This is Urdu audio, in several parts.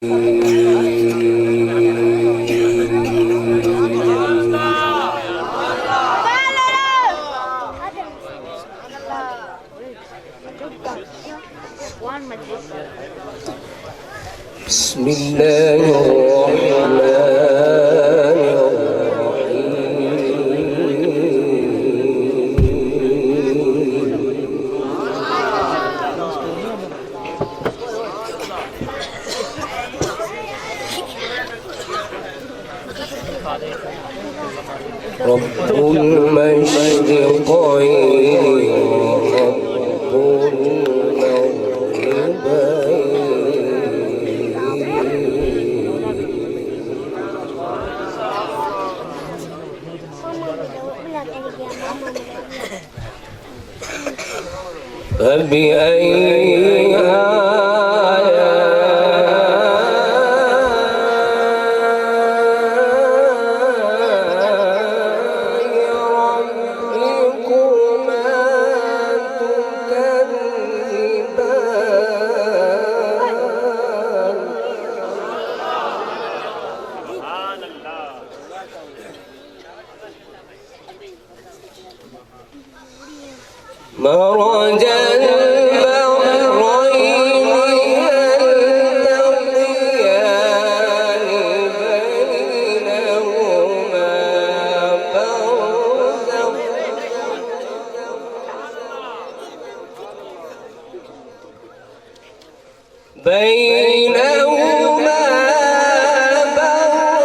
بسم الله الرحمن الرحيم رب المشرقين فبأي مرج البحرين يلتقيان بينهما برزخ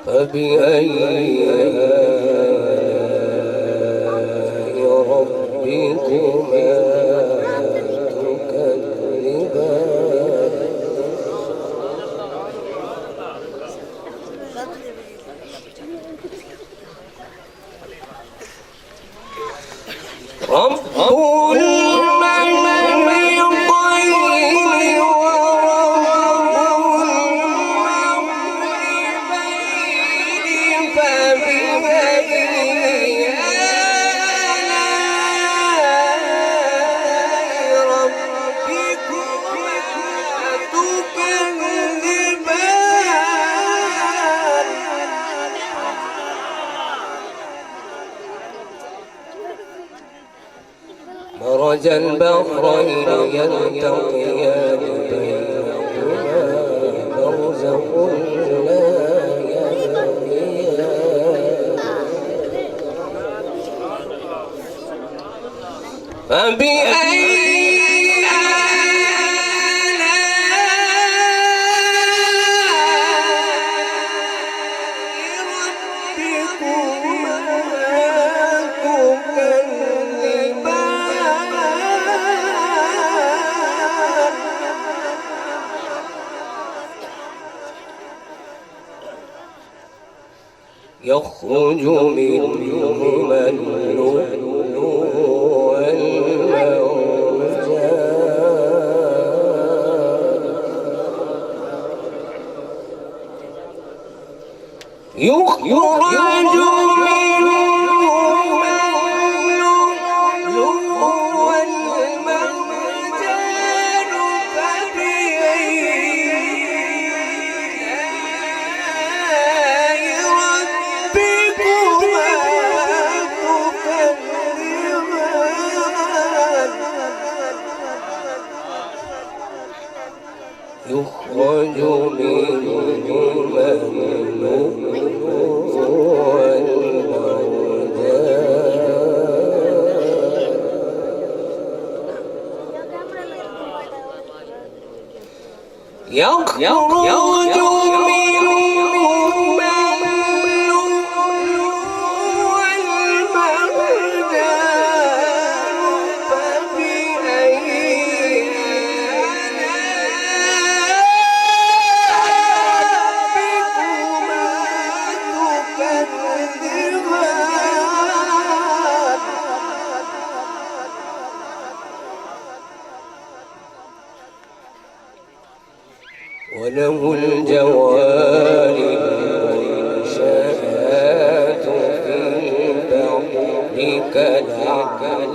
فبأي آلاء ربكما تكذبان رب مرج البحرين يلتقيان بينهما برزخ لا يبغيان فبأي يخرج منهما اللؤلؤ والمرجان يخرج يخرج منهما اللؤلؤ والمرجان يخرج وله الجوار المنشآت في البحر كالأعلام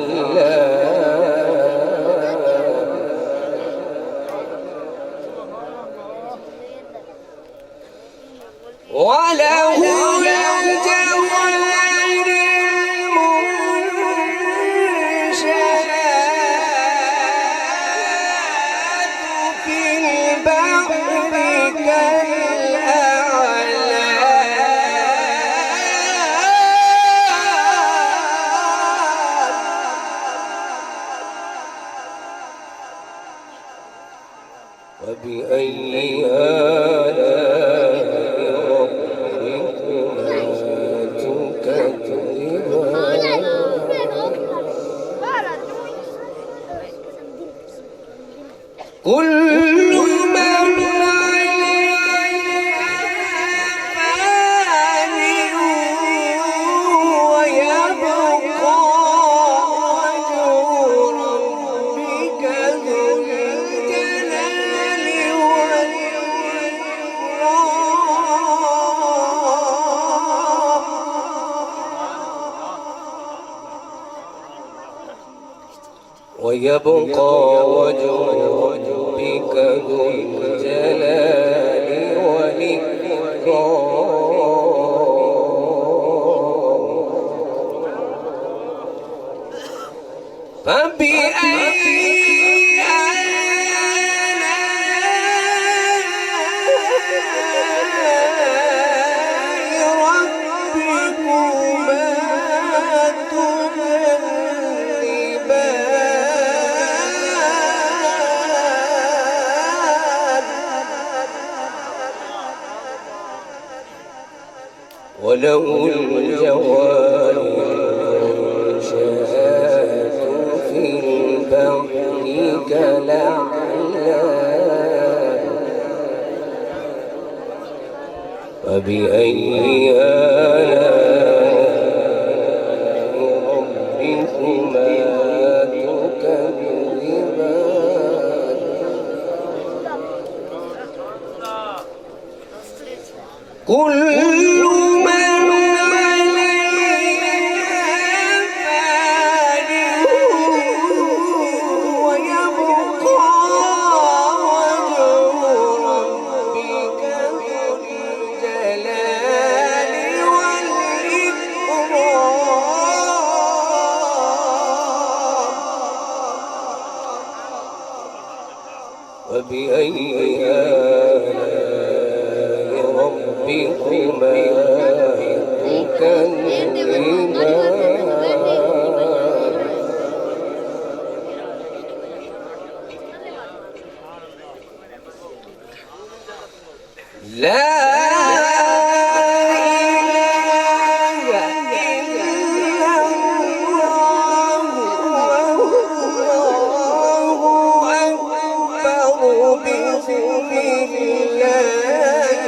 وله الجوار المنشآت في البحر كالأعلام وبأي آلاء ربكما تكذبان كل من عليها فان ويبقى وجه ربك ذو الجلال والإكرام ويبقى وجه ربك ذو الجلال والإكرام فبأي آلاء ربكما تكذبان وله الجوار المنشآت في البحر كالأعلام فبأي آلاء ربكما تكذبان كل من عليها فان ويبقى وجه ربك ذو الجلال والإكرام وبأي آلاء ربكما تكذبان لا إله إلا الله والله أكبر بسم الله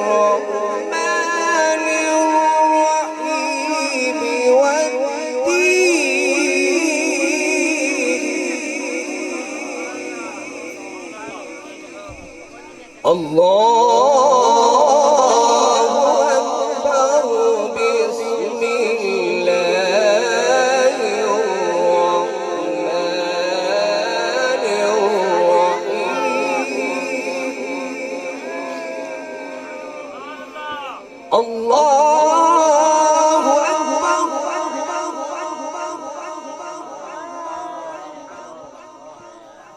الرحمن الرحيم والدين الله أكبر بسم الله الرحمن الرحيم الله أكبر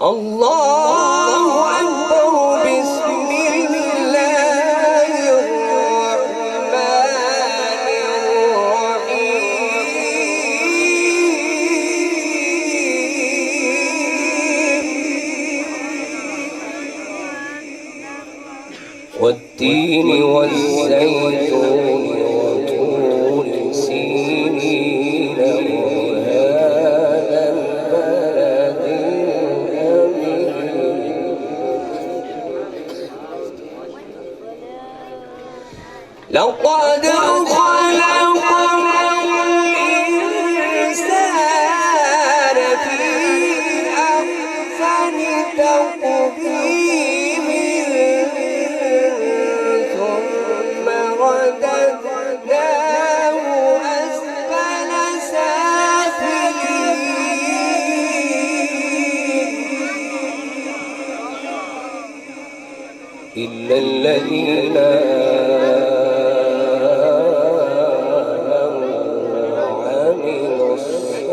الله أكبر بسم الله الرحمن الرحيم والتين والزيتون وطور سينين وهذا البلد الأمين لقد خلقنا الإنسان في أحسن تقويم إلا الذين آمنوا وعملوا الصالحات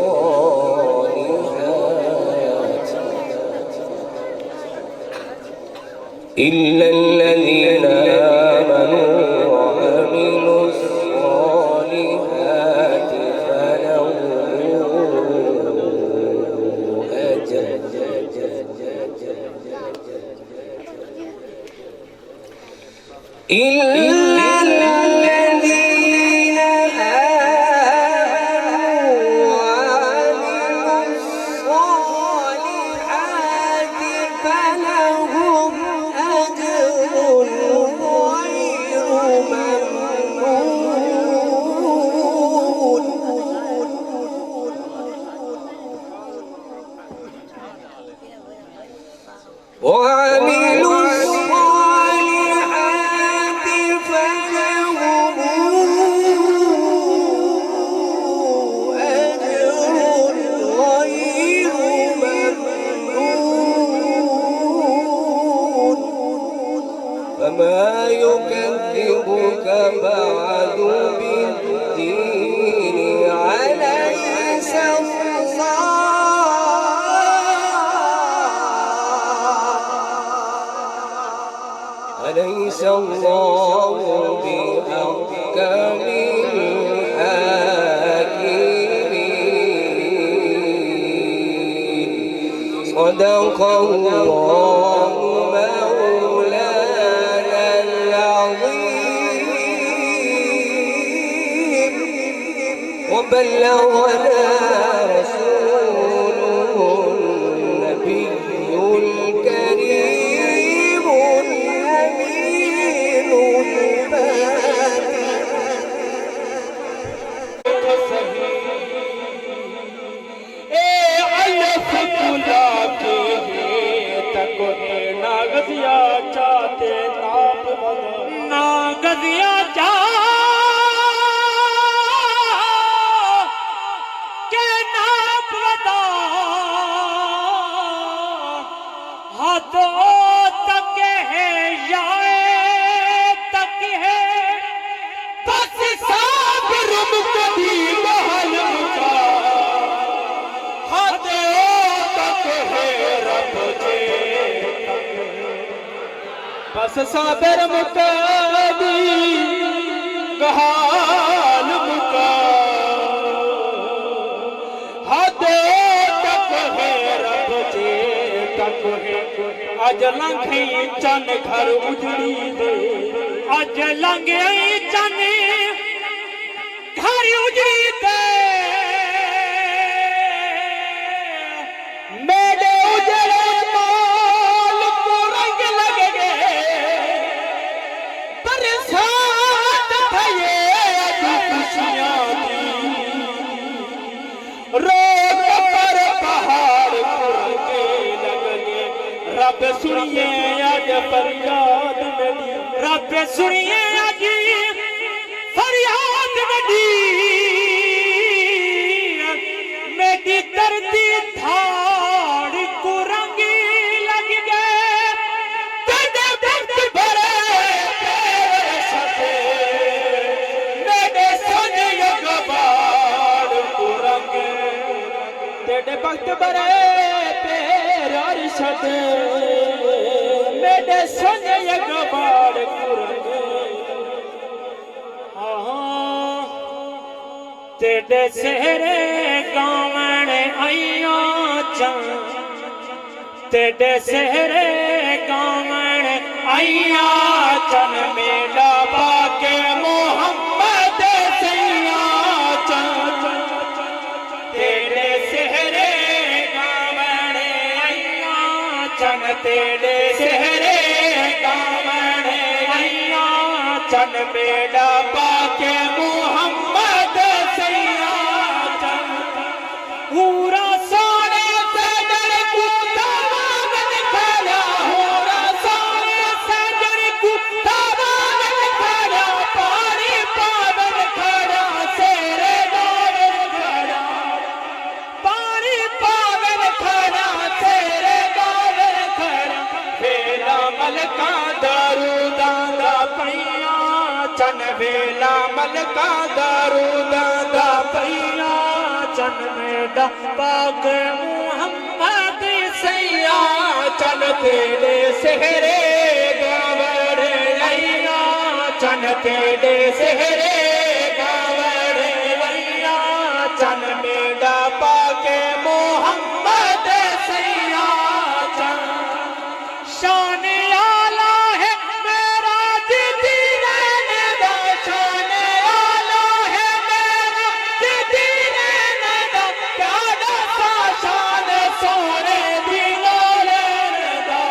إلا الذين آمنوا وعملوا الصالحات فلهم أجر إلا الذين آمنوا وعملوا الصالحات فلهم أجر غير ممنون وعملوا الصالحات فلهم أجر غير ممنون فما يكذبك بعد بالدين أليس الله بأحكم الحاكمين صدق الله مولانا العظيم وبلغنا رسوله النبي الكريم الأمين الفاتح بس صابر مقادی گہال مکا حد تک ہے رب جے تک ہے اج لنگھی چن گھر اجڑی دے اج لنگھی چن گھر اجڑی دے میرے اجڑے مال کو رنگ لگ گئے برسات تھے اج خوشیاں دی روک پر پہاڑ پھرکے لگ گئے رب سنیے اج فریاد میری رب سنیے اج فریاد میری میری دردی تھاڑ کو رنگ لگ گئے تیرے درد بھرے پیرے سجے میرے سجے گباڑ کو رنگ تیرے وقت بھرے پیرے سجے میرے سجے گباڑ کو رنگ تیرے سہرے گاون آئیاں چن تیرے سہرے گاون آئیاں چن میلا پاکے محمد سیاں چن تیرے سہرے گاون آئیاں چن تیرے سہرے گاون آئیاں چن میلا پاکے محمد پورا سونے سجر کو تاوان کھایا پورا سونے سجر کو تاوان کھایا پانی پاون کھایا تیرے گاون کھایا پانی پاون کھایا تیرے گاون کھایا پھیلا ملکاں دا پائیاں چن ویلا ملکہ درود دا پائیاں چن میڈا پاک محمد سیاں چن تیرے سہرے گاوڑ لائیاں چن تیرے سہرے گاوڑ لائیاں چن میڈا پاک محمد سیاں چن شان آلہ ہے میرا دیدین دا شان آلہ ہے میرا دیدین دا پیارا سا شان سونے دی لالین دا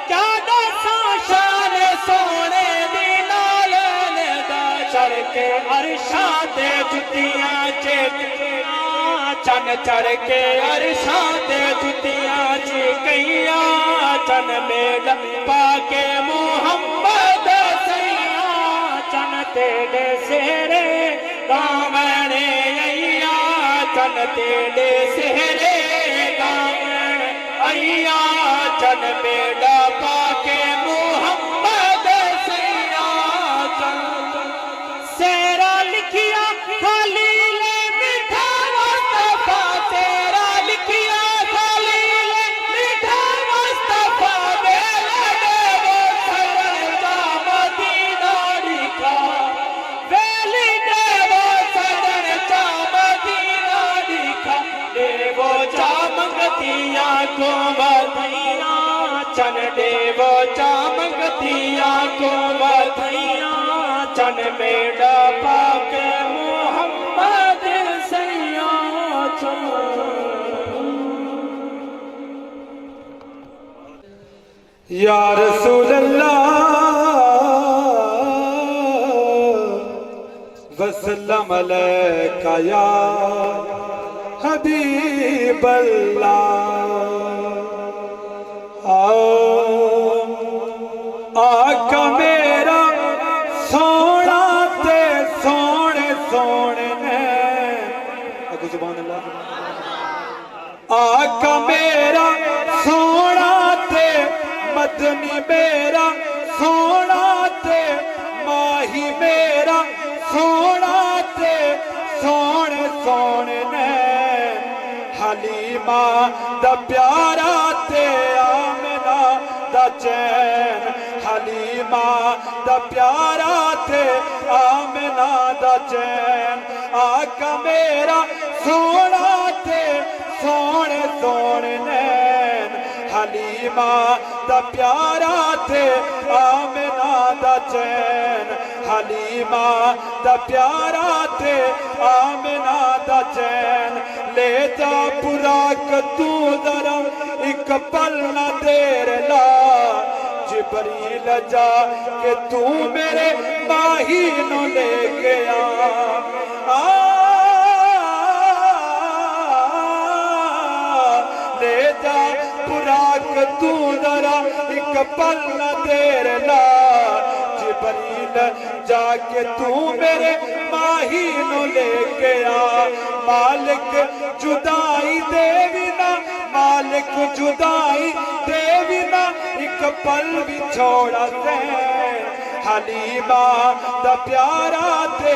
پیارا سا شان سونے دی لالین دا چڑھ کے عرشاں تے جتیاں چیکیاں چن چڑھ کے عرشاں تے جتیاں چیکیاں چن میڈا پاک محمد سیاں چن تیرے سہرے گاوڑ آئیاں چن تیرے سہرے گاوڑ آئیاں چن میڈا پاک محمد سیاں چن سیرا لکھیا خلیل میٹھا مصطفیٰ تیرا لکھیا خلیل میٹھا مصطفیٰ ویلے دے وہ سجن جا مدینہ لکھا ویلے دے وہ سجن جا مدینہ لکھا دے وہ جا منگتیاں کو بدھائیاں چن دے وہ جا منگتیاں کو بدھائیاں چن میڈا پاک محمد سیاں چن یا رسول اللہ وسلم علیکہ یا حبیب اللہ آقا میرا سونا تے سونے سونے نے اگو سبحان اللہ آقا میرا سونا تے مدنی میرا سونا تے ماہی میرا سونا تے سونے سونے نے حلیمہ دا پیارا تے آمنہ دا چین حلیمہ دا پیارا تے آمنہ دا چین آقا میرا سونا تے سونے سونے نین حلیمہ دا پیارا تے آمنہ دا چین حلیمہ دا پیارا تے آمنہ دا چین لے جا پراک تو ذرا ایک پل نہ دیر لا جبریل جا کہ تو میرے ماہی نو لے کے لے جا پراک تو ذرا ایک پل نہ دیر لا جبریل جا کے تو میرے ماہی نو لے کے مالک جدائی دے وینا مالک جدائی دے وینا ایک پل بھی چھوڑا دین حلیمہ دا پیارا تے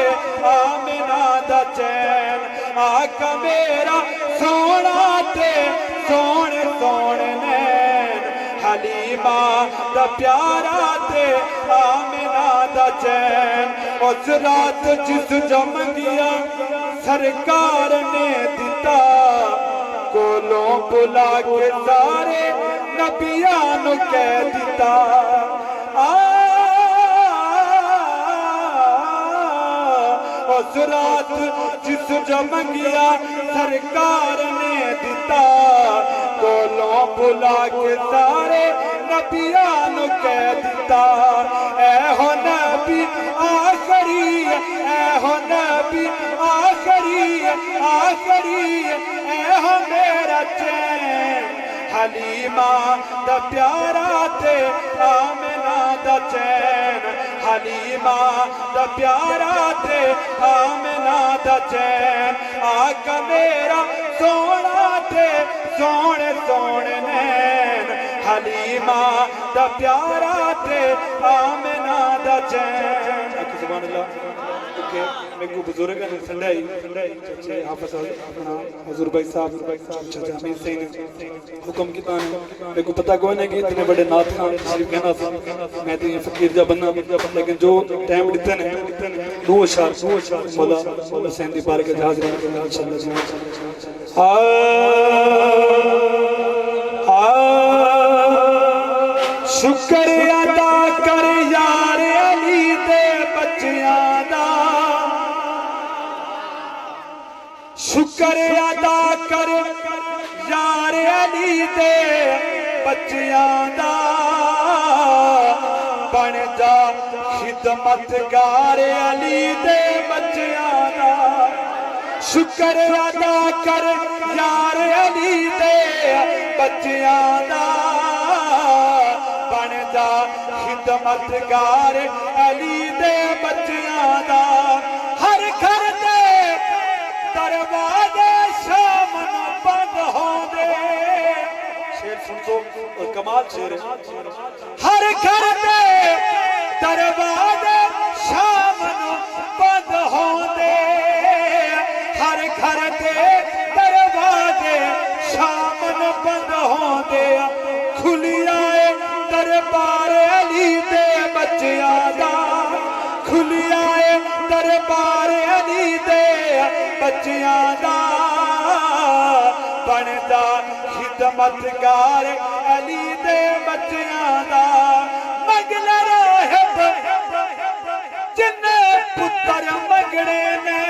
آمنہ دا چین آقا میرا سونا تے سونے سونے نین حلیمہ دا پیارا تے آمنہ دا چین اس رات جس جم گیا سرکار نے دیتا کولوں بلا کے سارے نبیانو کہہ دیتا اس رات جس جم گیا سرکار نے دیتا کولوں بلا کے سارے نبیانو کہہ دیتا اے ہو نبی آخری اے ہو نبی آخری آخری اے ہو میرا چین حلیمہ دا پیارا تے آمنہ دا چین حلیمہ دا پیارا تے آمنہ دا چین آقا میرا سونا تے سونے سونے نین حلیمہ دا پیارا تے آمنہ دا چین. سبحان اللہ. میں کو بزرگ ہیں سنڈائی چچے حافظ حضور بھائی صاحب چچا امین سین حکم کی تان میں کو پتہ کوئی نہیں کہ اتنے بڑے نعت خان تشریف کہنا تھا. میں تو یہ فقیر جا بننا لیکن جو ٹائم دیتے ہیں دو اشار مولا حسین دی پارے کے جہاز رہے انشاءاللہ جی. شکر ادا کر یار علی دے بچیاں دا, شکر ادا کر یار علی دے بچیاں دا, بن جا خدمتگار علی دے بچیاں دا. شکر ادا کر یار علی دے بچیاں دا, بن جا خدمتگار علی دے بچیاں دا. ہر گھر دے دروازے شام نو بند ہوندے. شیر سن تو کمال شیر ہے. ہر گھر دے دروازے شام نو بند ہوندے. ہر گھر دے دروازے شام نو بند ہوندے. کھلی آئے دربار علی دے بچیاں دا, کھلی آئے دربار علی دے بچیاں دا, بن جا خدمتگار علی دے بچیاں دا. مگل راہب جن پتر مگڑے نے,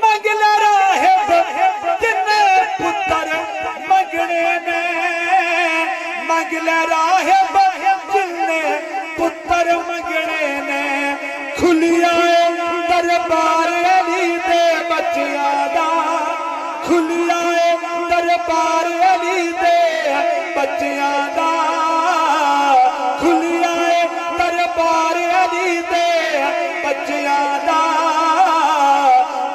مگل راہب جن پتر مگڑے نے, مگل راہب جن پتر مگڑے نے. کھلی آئے دربار علی دے بچیاں دا, کھلی آئے دربار علی دے بچیاں دا, کھلی آئے دربار علی دے بچیاں دا.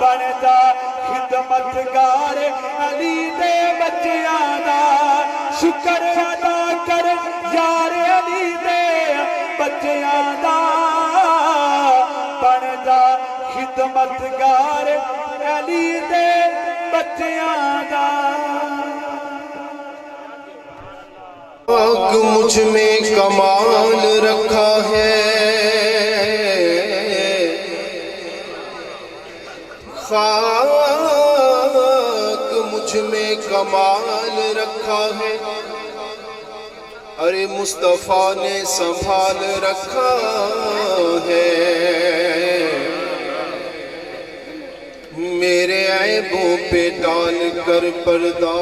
بن جا خدمتگار علی دے بچیاں دا. شکر ادا کر یار علی دے بچیاں دا, بن جا خدمتگار علی دے بچیاں دا. مجھ میں کمال رکھا ہے, خاک مجھ میں کمال رکھا ہے. ارے مصطفیٰ نے سنبھال رکھا ہے. میرے عیبوں پہ ڈال کر پردہ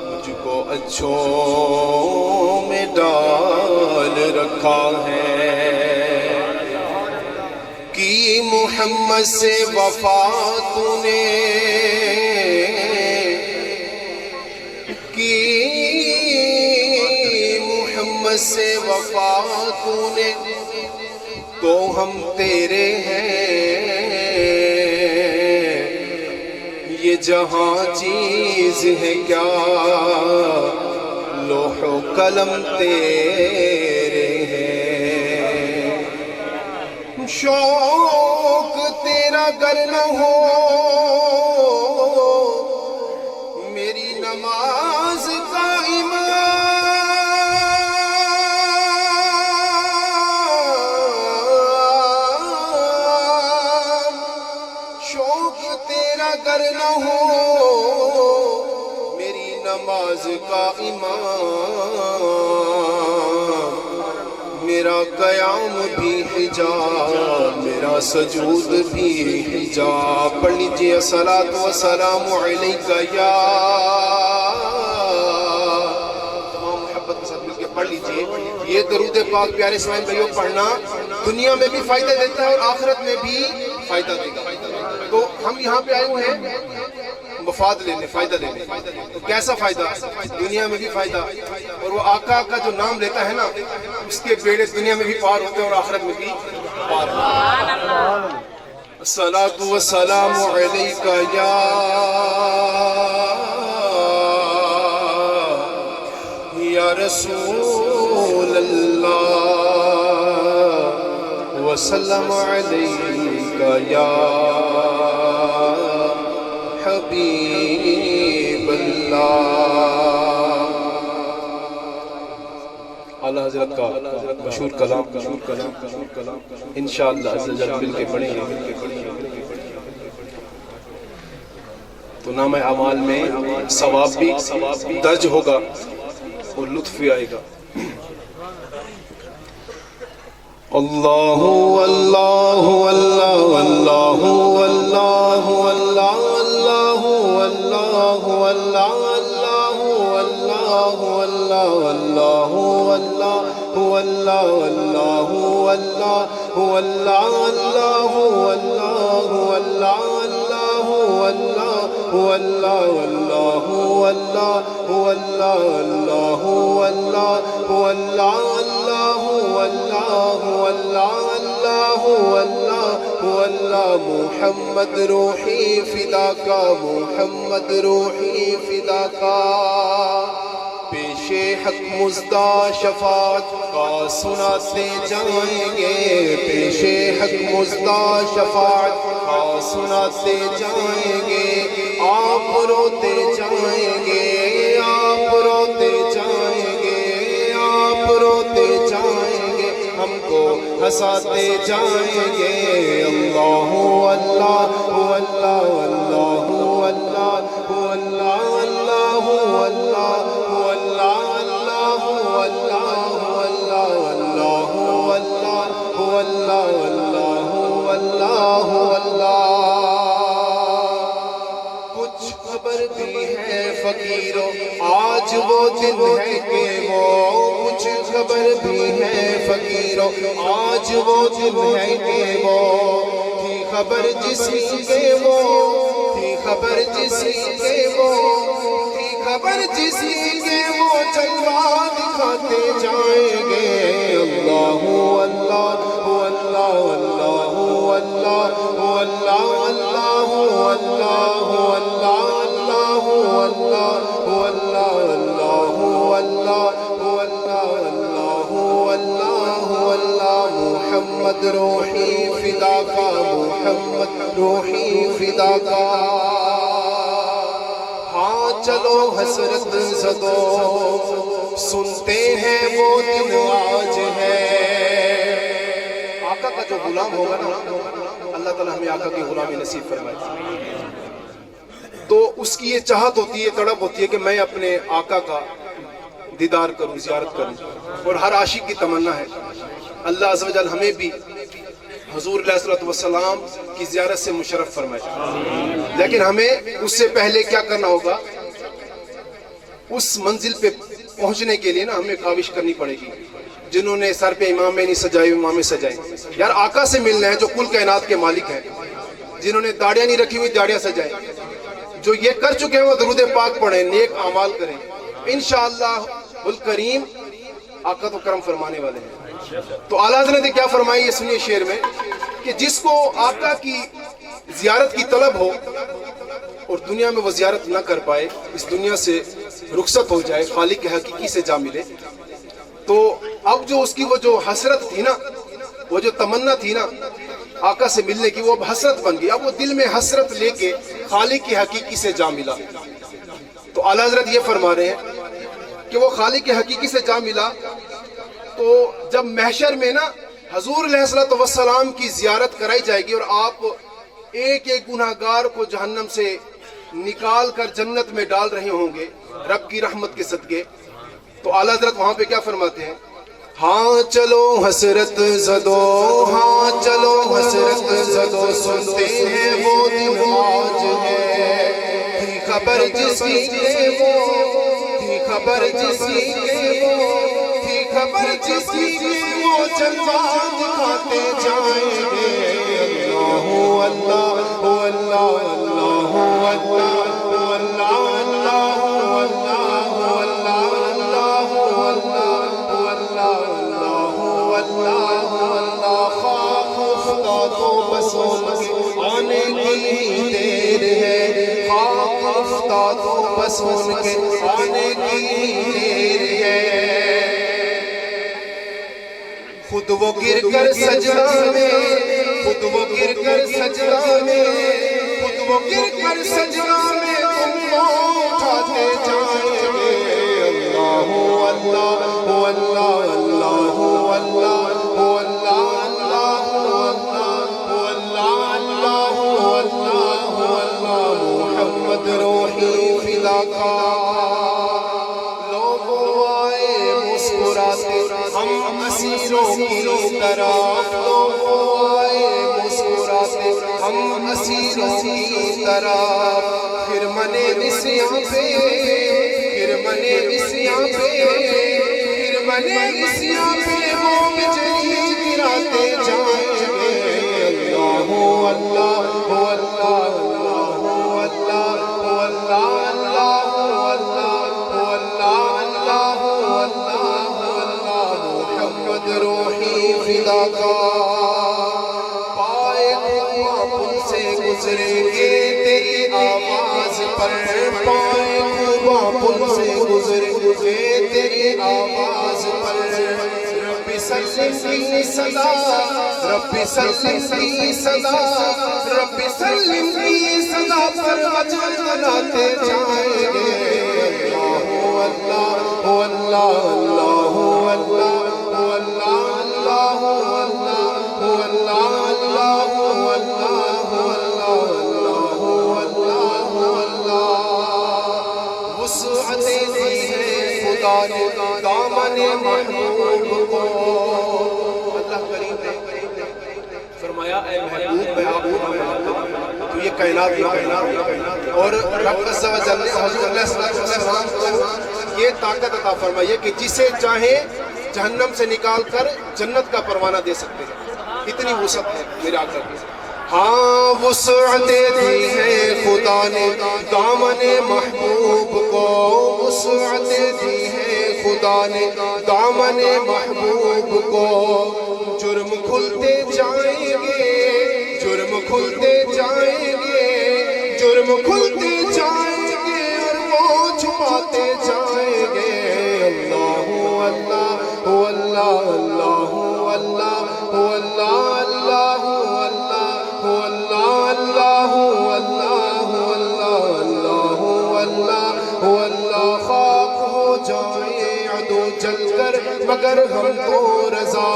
مجھ کو اچھوں میں ڈال رکھا ہے. کی محمد سے وفا تو نے, کی محمد سے وفا تو نے, تو ہم تیرے ہیں. یہ جہاں چیز ہے کیا لوح و قلم تیرے ہیں. شوق تیرا گر نہ ہو میری نماز قائم, شوق تیرا گر نہ ہو میری نماز کا امام. میرا قیام بھی حجاب, میرا سجود بھی حجاب. پڑھ لیجئے الصلاۃ والسلام علیک یا, تمام محبت کے ساتھ مل کے پڑھ لیجئے. یہ درود پاک پیارے اسلام بھائیوں پڑھنا دنیا میں بھی فائدہ دیتا ہے اور آخرت میں بھی فائدہ دے گا. تو ہم یہاں پہ آئے ہوئے ہیں مفاد لینے, فائدہ لینے. تو کیسا فائدہ؟ دنیا میں بھی فائدہ, اور وہ آقا کا جو نام لیتا ہے نا اس کے بیڑے دنیا میں بھی پار ہوتے ہیں اور آخرت میں بھی پار ہوتے ہیں. الصلاة والسلام عليك يا رسول الله وسلم عليك يا حبيب الله. اعلیٰ حضرت کا مشہور کلام انشاءاللہ عز و جل مل کے پڑھیں گے تو نام اعمال میں ثواب بھی درج ہوگا اور لطف بھی آئے گا. اللہ اللہ اللہ اللہ اللہ اللہ اللہ اللہ اللہ اللہ اللہ اللہ محمد روحی فدا کا محمد روحی فدا کا پیش حق مزدہ شفاعت کا سناتے جائیں گے پیش حق مزدہ شفاعت کا سناتے جائیں گے آپ روتے جائیں گے آپ روتے جائیں گے آپ روتے جائیں گے ہم کو ہنساتے جائیں گے. اللہ اللہ اللہ اللہ اللہ اللہ اللہ کچھ خبر بھی ہے فقیروں آج وہ دن ہے کہ وہ کچھ خبر بھی ہے فقیروں آج وہ دن ہے کہ وہ تھی خبر جسی کے وہ تھی خبر جسی کے وہ تھی خبر جسی کے وہ جلوہ دکھاتے جائیں گے. اللہ اللہ اللہ اللہ اللہ اللہ اللہ اللہ محمد روحی فدا کا محمد روحی فدا کا. ہاں چلو حسرت زدو سنتے ہیں وہ دن آج ہے. آقا کا جو غلام ہوگا نا اللہ تعالیٰ ہمیں آقا کی غلامی نصیب فرمائے. تو اس کی یہ چاہت ہوتی ہے تڑپ ہوتی ہے کہ میں اپنے آقا کا دیدار کروں زیارت کروں اور ہر عاشق کی تمنا ہے. اللہ عز و جل ہمیں بھی حضور علیہ الصلوۃ والسلام کی زیارت سے مشرف فرمائے. لیکن ہمیں اس سے پہلے کیا کرنا ہوگا اس منزل پہ پہنچنے کے لیے نا ہمیں کاوش کرنی پڑے گی. جنہوں نے سر پہ امامے نہیں سجائے امامے سجائے یار آقا سے ملنا ہے جو کل کائنات کے مالک ہیں. جنہوں نے داڑیاں نہیں رکھی ہوئی داڑیاں سجائیں. جو یہ کر چکے ہیں وہ درود پاک پڑھیں نیک اعمال کریں انشاءاللہ الکریم آقا تو کرم فرمانے والے ہیں. تو اعلیٰ حضرت نے کیا فرمائی یہ سنیے شعر میں کہ جس کو آقا کی زیارت کی طلب ہو اور دنیا میں وہ زیارت نہ کر پائے اس دنیا سے رخصت ہو جائے خالق کے حقیقی سے جا ملے تو اب جو اس کی وہ جو حسرت تھی نا وہ جو تمنا تھی نا آقا سے ملنے کی وہ اب حسرت بن گئی. اب وہ دل میں حسرت لے کے خالق کی حقیقی سے جا ملا. تو اعلیٰ حضرت یہ فرما رہے ہیں کہ وہ خالق کی حقیقی سے جا ملا تو جب محشر میں نا حضور علیہ السلام کی زیارت کرائی جائے گی اور آپ ایک ایک گناہگار کو جہنم سے نکال کر جنت میں ڈال رہے ہوں گے رب کی رحمت کے صدقے. تو اعلیٰ حضرت وہاں پہ کیا فرماتے ہیں ہاں چلو حسرت زدو ہاں چلو حسرت زدو سنتے ہیں وہ دن آج ہے. تھی خبر جس کی وہ تھی خبر جس کی وہ تھی خبر جس کی وہ جلوہ دکھاتے جائیں گے. اللہ اللہ اللہ اللہ اللہ اللہ بس ان کے آنے کی دیر ہے خود وہ گر کر سجدہ میں خود وہ گر کر سجدہ میں خود وہ گر کر سجدہ میں تم کو اٹھاتے جائیں گے اللہ اللہ اللہ اللہ اللہ محمد روحی فدا کا لوگوں آئے مسکراتے ہم اسیروں کی طرف لوگوں آئے مسکراتے ہم اسیروں کی طرف پھر منے نسیاں پہ پھر منے نسیاں پہ پھر منے نسیاں پہ وہ بجلی گراتے جائیں گے اللہ اللہ اللہ پائے خوباں پل سے گزریں گے تیری آواز پر پائے خوباں پل سے گزریں گے تیری آواز پر ربی سلم کی صدا ربی سلم کی صدا ربی سلم کی صدا پر وجہ بناتے جائیں گے اللہ اللہ اللہ اللہ دامن محبوب کو اللہ کریم نے فرمایا اے محبوب تو یہ کائنات اور رب عز و جل نے حضور علیہ السلام کو یہ طاقت عطا فرمائی ہے کہ جسے چاہے جہنم سے نکال کر جنت کا پروانہ دے سکتے ہیں اتنی وسعت ہے میرے آقا کی ہاں وسعت دی ہے خدا نے دامن محبوب کو وسعت دی ہے خدا نے دامن محبوب کو جرم کھلتے جائیں گے جرم کھلتے جائیں گے جرم کھلتے جائیں گے اور وہ چھپاتے جائیں گے اللہ اللہ اللہ اللہ اللہ اللہ اللہ جل کر مگر ہم کو رضا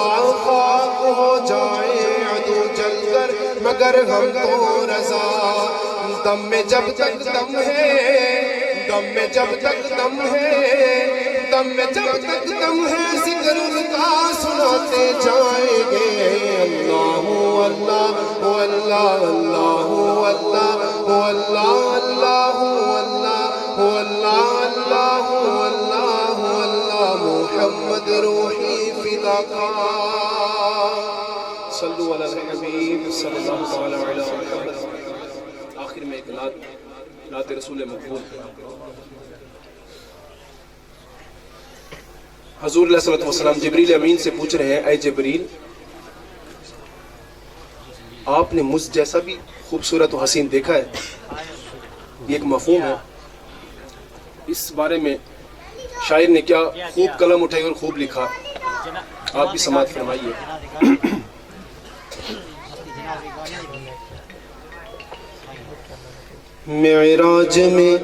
خاک ہو جائے عدو جل کر مگر ہم کو رضا دم میں جب تک دم ہے دم میں جب تک دم ہے دم میں جب تک دم ہے ذکر ان کا سناتے جائیں گے اللہ اللہ اللہ اللہ اللہ اللہ اللہ اللہ اللہ محمد روحی فدا کا صلو علی الحبیب صلی اللہ علیہ وسلم آخر میں ایک نعت رسول مقبول حضور علیہ السلام جبریل امین سے پوچھ رہے ہیں اے جبریل آپ نے مجھ جیسا بھی خوبصورت و حسین دیکھا ہے یہ ایک مفہوم ہے اس بارے میں شاعر نے کیا خوب قلم اٹھائی اور خوب لکھا آپ بھی سماعت فرمائیے معراج میں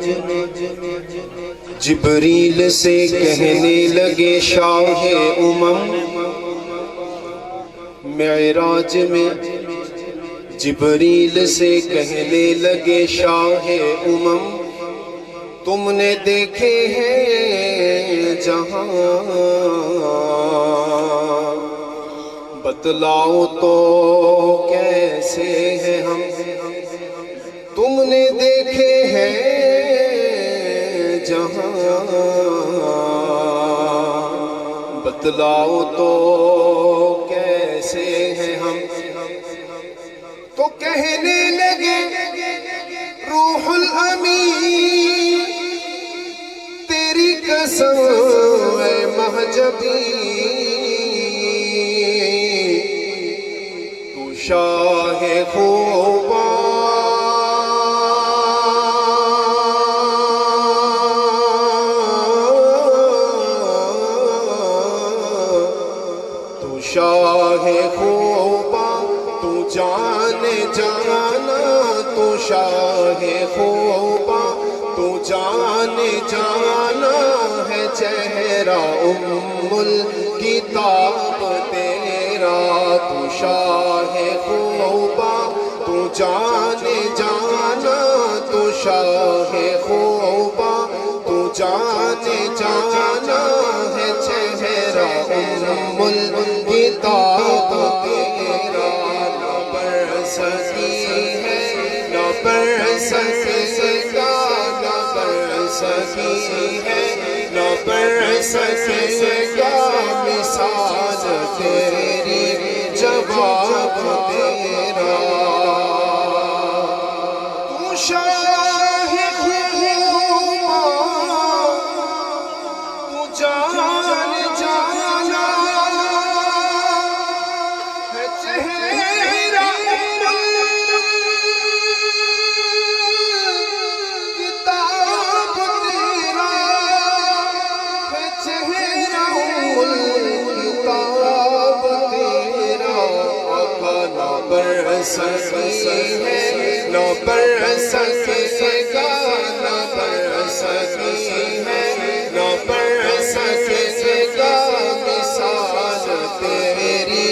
جبریل سے کہنے لگے شاہ امم معراج میں جبریل سے کہنے لگے شاہ امم تم نے دیکھے ہیں جہاں بتلاؤ تو کیسے ہیں ہم تم نے دیکھے ہیں جہاں بتلاؤ تو کیسے ہیں ہم تو کہنے لگے روح الامین تیری قسم اے مہجبی تو شاہ خوباں شاہ خوبا تو جان جانا تو شاہ خوبا تو جان جانا ہے چہرہ الکتاب تیرا تو شاہ خوبا تو جان جانا تو شاہ خوبا تو جان جانا ہے چہرہ الکتاب تیرا نہ بڑھ سکی ہے نہ بڑھ سکے گا نہ بڑھ سکی ہے نہ بڑھ سکے گا مثال تیری جواب تیرا تو شاہ خوبا تو جان جانا ہے چہرہ کتاب تیرا ہے چہرہ کتاب تیرا آقا نہ بڑھ سکی ہے نہ بڑھ سکے گا نہ بڑھ سکی ہے نہ بڑھ سکے گا مثال تیری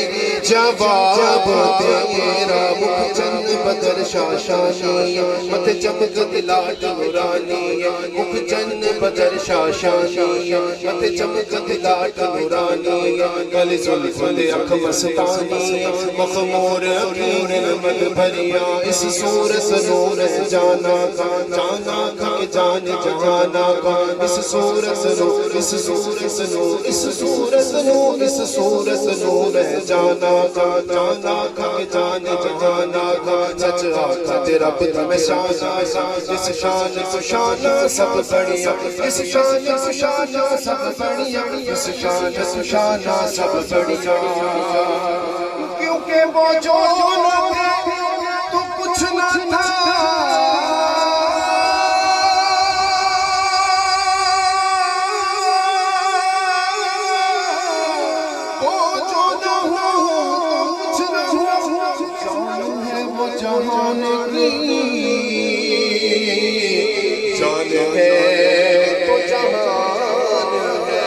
جواب تیرا مکھ چند بدر شاشانی مت چمک دلاٹ نورانی مکھ چند بدر شاشانی مت چمک دلاٹ نورانی گل زلف دے اکھ مستانی مخمور اکیر مد بھریا اس صورت نور جانا کا جانا کا جان جہانا کا اس صورت نور اس صورت نور اس صورت نور اس صورت نور جانا کا جانا کا جان جہانا کا سچ آقا تیرا پتر میں شانا اس شان کو شانا سب بڑھیا اس شان کو شانا سب بڑھیا اس شان کو شانا سب بڑھیا کیونکہ وہ جو نہ تھے تو کچھ نہ تھا وہ جو نہ ہو تو کچھ نہ ہو جان ہے وہ جہان کی جان ہے تو جہان ہے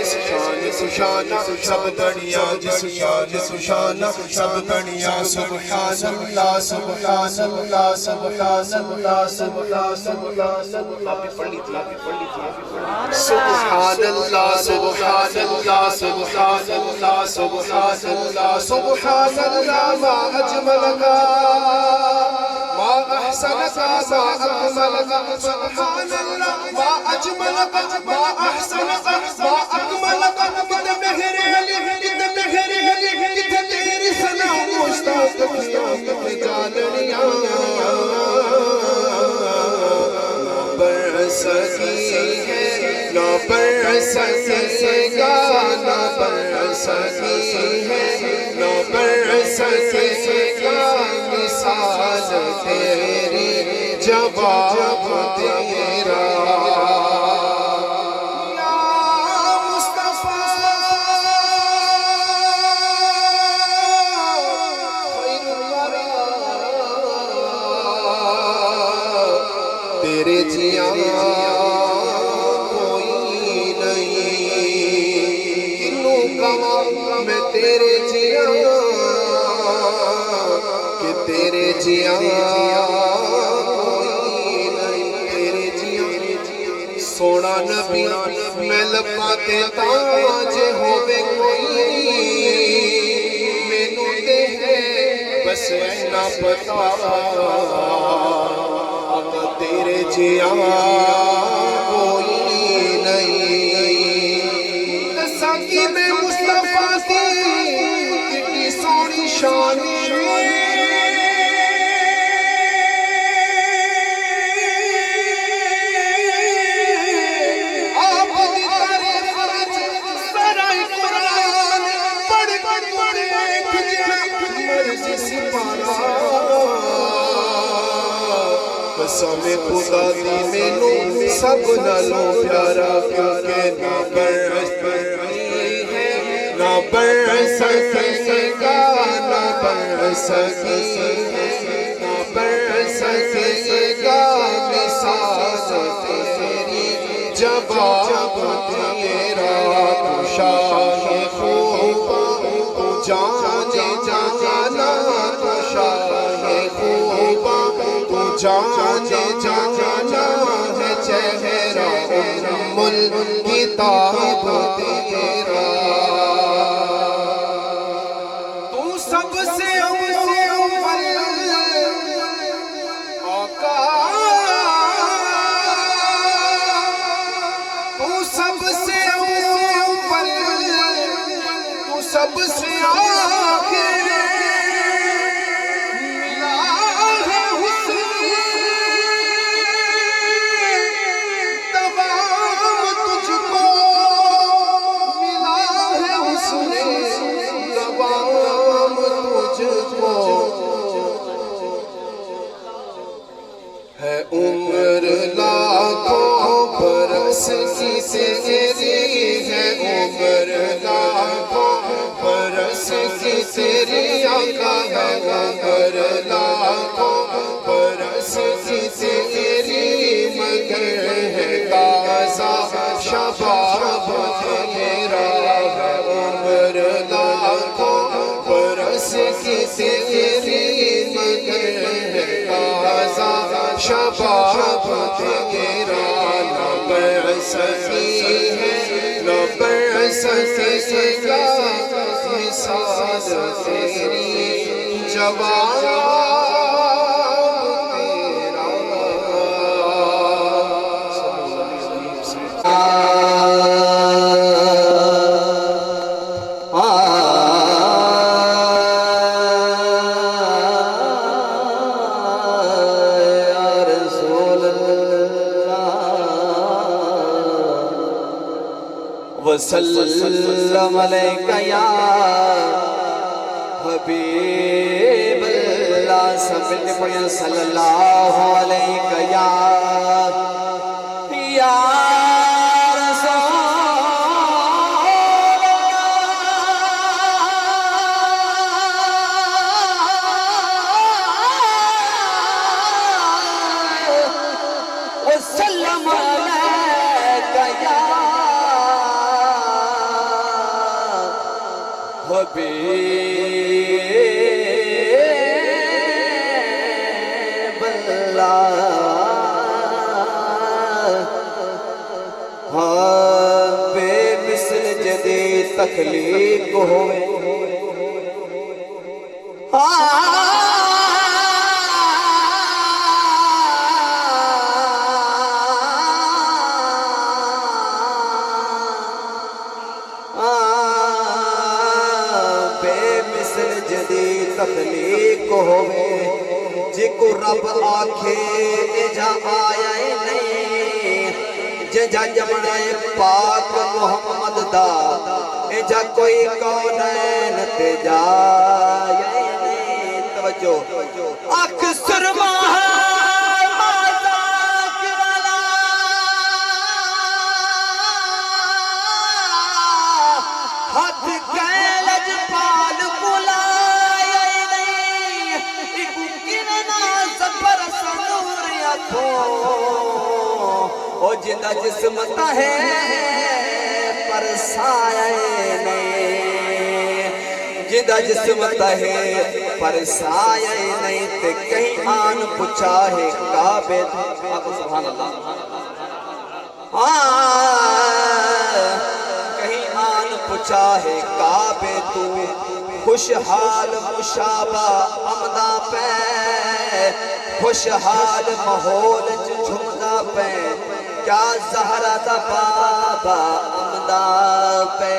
اس شان سشانا سب بڑھیا جس شان سشانا سب بڑھیا سبحان اللہ سبحان اللہ سبحان اللہ سبحان اللہ سبحان اللہ سبحان اللہ سبحان اللہ سبحان اللہ سبحان اللہ ما اجملک ما احسنک ما اکملک سبحان اللہ ما اجملک ما احسنک ما اکملک کت مہر علی کت مہر علی کت تیری ثنا مشتاق قیامت جاننیاں نہ بڑھ سکی ہے نہ بڑھ سکے گا نہ بڑھ سکی ہے نہ بڑھ سکے گا مثال تیری جواب تیرا یا مصطفیٰ خیر الورا تیرے جیاں میں تیرے جیاں کہ تیرے جیاں کوئی نہیں تیرے جیاں سونا نبی میں لباتے تاج ہووے کوئی مینوں تے ہے بس اینا پتا آقا تیرے جیاں کوئی نہیں ساکی میں مصطفیٰ سی کتنی سونی شانی آپ دی تعریف سرائے قرآن پڑھ مرضی سپارا قسم خدا دی مینوں سب نالوں پیارا کیونکہ نہ بڑھ نہ برسکے گا نہ برسکے نہ برسکے گا مثال تیری جواب تیرا تو شاہ خوبا تو جانے جانا تو شاہ خوبا تو جانے جانا ہے چہرہ ام الکتاب تیرا تو سب سے اول آقا تو سب سے اول تو سب سے آخر ملا ہے حسن تمام تجھ کو ملا ہے حسن تمام تجھ کو ہے عمر لاکھوں برس کی تیری ہے عمر لاکھوں برس کی تیری آقا ہے عمر لاکھوں برس کی تیری مگر ہے تازہ شباب تیرا ہے عمر لاکھوں برس کی تیری مگر ہے تازہ شباب تیرا نہ برستی ہے نہ برستے گا مثال تیری جواب وسلم علیکہ یا حبیب اللہ سب مل کے پڑھیں صلی اللہ علیکہ یا رسول اللہ وسلم علیکہ یا حبیب اللہ ہاں بے مثل جدید تخلیق ہوئے تخلیق ہوئے جے کو رب آکھے اجا آیا نہیں ججا جمعے پاک محمد دا اجا کوئی کونین تے جایا نہیں توجہ اکھ سرما ہاتھ کیلج پال بلا او جندہ جسمت ہے پر سایہ نہیں جندہ جسمت ہے پر سایہ نہیں تے کہیں آن پچھا ہے کعبے آقا سبحان اللہ کہیں آن پچھا ہے کعبے تو خوشحال مشابہ امدہ پہ خوشحال ماحول جھمدا پہ کیا زہرہ دا بابا امدا پہ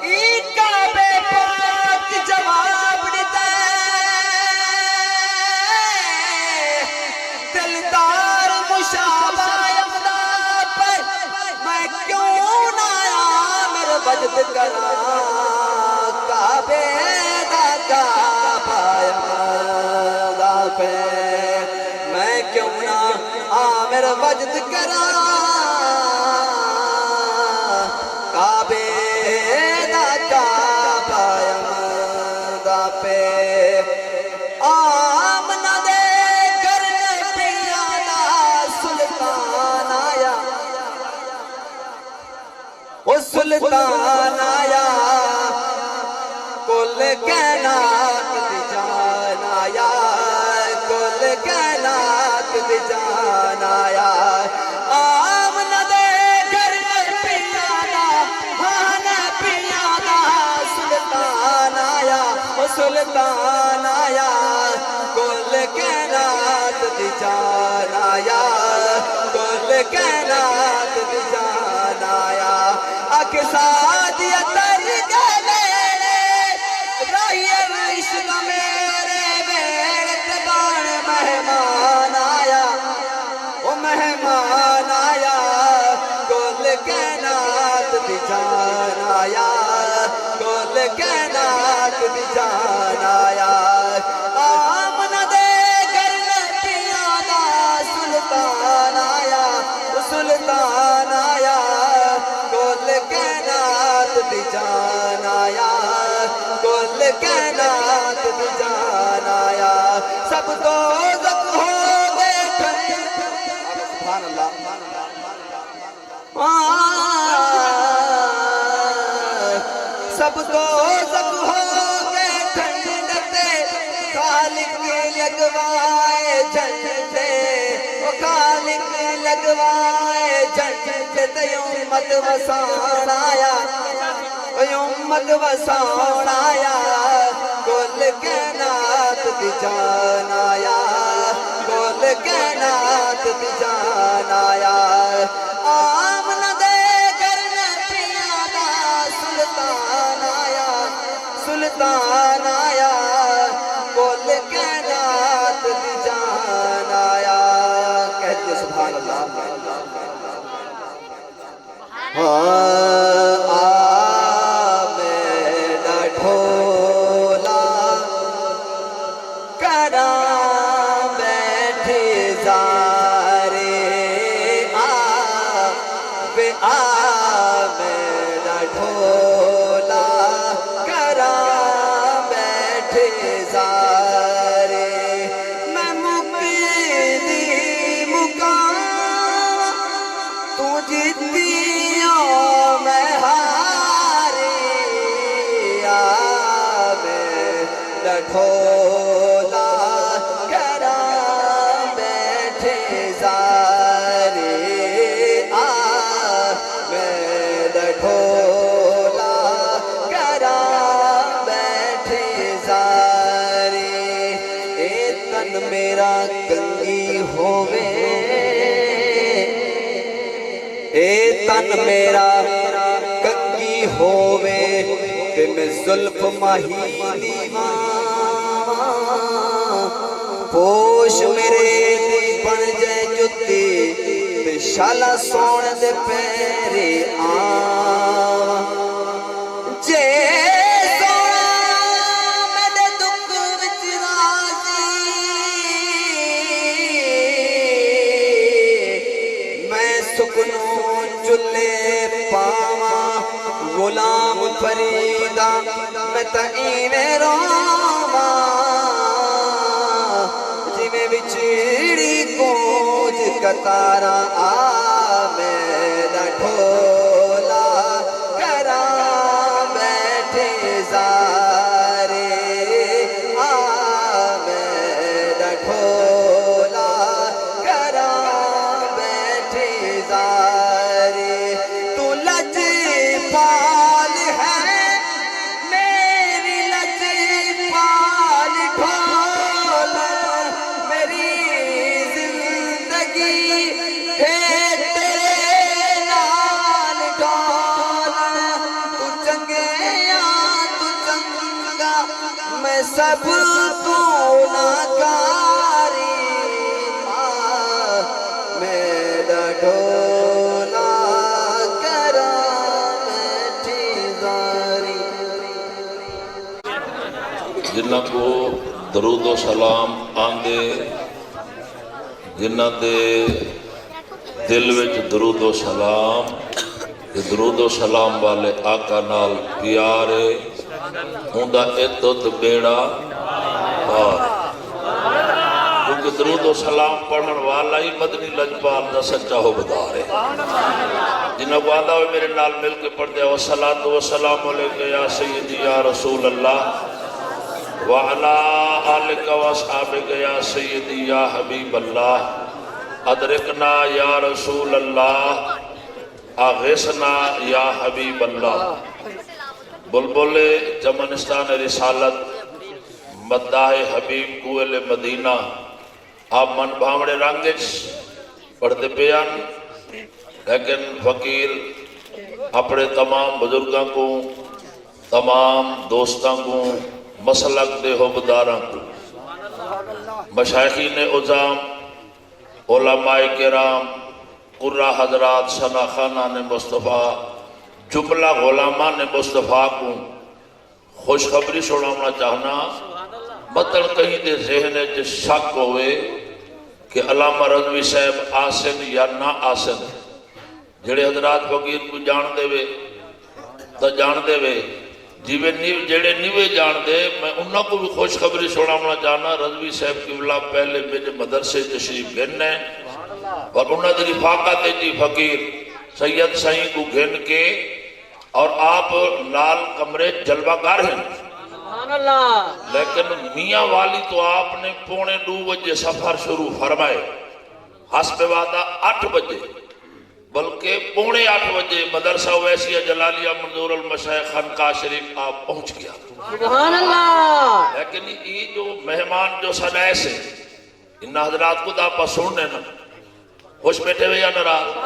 ای کعبے پاک جواب دیتے دلدار مشابہ امدا پہ میں کیوں نہ آیا میرے وجد کرا کعبے دا کعبہ امدا پہ کیوں نہ آمر وجد کرا کعبے دا کعبہ وہ سلطان آیا کل کائنات دی جان آیا کل کائنات دی جان آیا آمنہ دے گھر پیادا ہاں پیادا سلطان آیا وہ سلطان آیا کل کائنات دی جان آیا کل کائنات دی جان آیا آکھ سادیہ تر گلے راہی عشق میرے بیڑت بان مہمان آیا وہ مہمان آیا کل کائنات دی جان آیا کل کائنات دی جان آیا آمنہ دے گھر پیادا سلطان آیا سلطان آیا کل کائنات دی جان آیا کل کائنات دی جان آیا سب دوزخ ہو گئے سبحان اللہ سب دوزخ ہو گئے ٹھنڈتے خالق لگوائے جھنڈے وہ خالق لگوائے جھنڈے امت وسان آیا امت وسان آیا کل کائنات دی جان آیا کل کائنات دی جان آیا آمنہ دے گھر پیادا سلطان آیا سلطان آیا کل کائنات دی جان آیا کہتے سبحان اللہ میرا ڈھولا کراں بیٹھے زارے میرا ڈھولا کراں بیٹھے زارے میں مقیدی مقام تو جیتی میں ہاری میرا ڈھولا کراں بیٹھے زارے میرا ڈھولا کراں بیٹھے زارے اے تن میرا کنگی ہووے اے تن میرا کنگی ہووے تے میں زلف ماہی دیواں پوش میرے دی بن جائے جتی تے شالا سون دے پیرے آواں جے سونا میرے دکھ وچ راضی میں سکنوں چلے پاواں غلام فریدا میں تائینے رواں جی میں بچھڑی کوج کتارا آ میرا ڈھولا کراں بیٹھے زارے آ میرا ڈھولا کراں بیٹھے زارے تو لج پال ہے میری لج پال ڈھول میری زندگی ہے تیرے نال ڈھول تو چنگے یا تو چنگا میں سب تو ناکاری میرا ڈھولا کراں بیٹھی زاری جنہ کو درود و سلام آندے جنہ دے دل وچ درود و سلام درود و سلام والے آقا نال پیارے ہوندا اتت بیڑا پار کیونکہ درود و سلام پڑھن والا ہی مدنی لجپال دا سچا ہو بدار ہے جنہوں کو آدھا ہوئے میرے نال مل کے پڑھ دیا وَالصَّلَاةُ وَالسَّلَامُ عَلَيْكَ يَا سَيِّدِي يَا رَسُولَ اللَّهِ وَعَلَىٰ آلِكَ وَأَصْحَابِكَ يَا سَيِّدِي يَا حَبِيبَ اللَّهِ أَدْرِكْنَا يَا رَسُولَ اللَّهِ أَغِثْنَا يَا حَبِيبَ اللَّهِ بلبل چمنستان رسالت مداح حبیب کوئل مدینہ آپ من بھامڑے رنگچ پڑھتے پیان لیکن فقیر اپنے تمام بزرگاں کو تمام دوستاں کو مسلک دے حبداراں کو مشائخین عظام علماء کرام قرہ حضرات شناخانان مصطفیٰ جملہ غلامان مصطفیٰ کو خوشخبری سنانا چاہنا مطلب کہیں دے ذہن چ شک ہوئے کہ علامہ رضوی صاحب آسن یا نہ آسن جڑے حضرات فقیر کو جان دے وے تو جان دے وے جڑے نیوے جان دے میں انہوں کو بھی خوشخبری سنانا چاہنا رضوی صاحب کی بلا پہلے میرے مدرسے تشریف گھننے اور انہوں نے رفاقت جی فقیر سید سائیں کو گھن کے اور آپ لال کمرے جلوہ گار ہیں لیکن میاں والی تو آپ نے 2:45 بجے سفر شروع فرمائے حسب وعدہ 8 بجے بلکہ 7:45 بجے مدرسہ ویسیہ جلالیہ منظور المشائخ خانقاہ شریف آپ پہنچ گیا سبحان اللہ لیکن یہ جو مہمان جو سنائے سے انہا حضرات کو دا پا سننے نا خوش بیٹھے ہوئے یا ناراض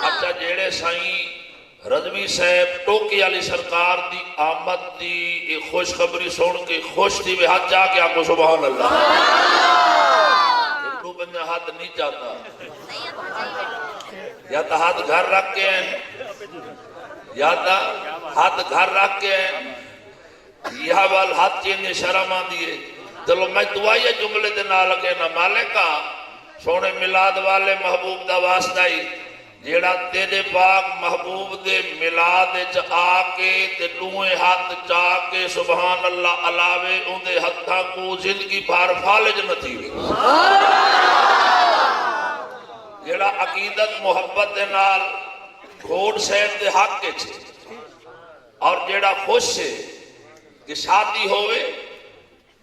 اچھا جیڑے سائیں رضوی صاحب ٹوکی علی سرکار دی آمد دی خوش خبری سن کے خوش تھی وہ ہاتھ جا کے آکو سبحان اللہ تو بندے ہاتھ نہیں چاہتا یا تا ہاتھ گھر رکھ کے ہیں یا تا ہاتھ گھر رکھ کے ہیں یہ وال ہاتھ چینے شرم آن دیئے چلو میں دعائیہ جملے دے نہ لگے نا مالکہ سونے میلاد والے محبوب دا واسطائی جیڑا تیرے پاک محبوب دے میلاد آکے تے دوئے ہاتھ چاکے سبحان اللہ علاوے ان دے ہتھاں کو زندگی بھار فالج نہ تھی جیڑا عقیدت محبت دے نال گھوڑ صاحب دے حق کے چھے اور جیڑا خوش سے کہ شادی ہوئے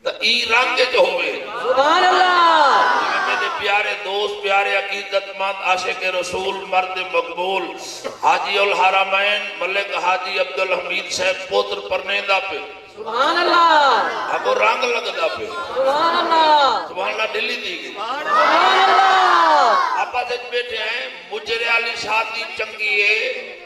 تو ای رنگ جو ہوئے سبحان اللہ میرے پیارے دوست پیارے عقیدت مند عاشق رسول مرد مقبول حاجی الحرمین ملک حاجی عبدالحمید صاحب پوتر پرنیدہ پہ سبحان اللہ اب وہ رنگ لگ دا پہ سبحان اللہ سبحان اللہ دلی دی گئی سبحان اللہ آپا سے بیٹھے ہیں مجرے علی شادی چنگی ہے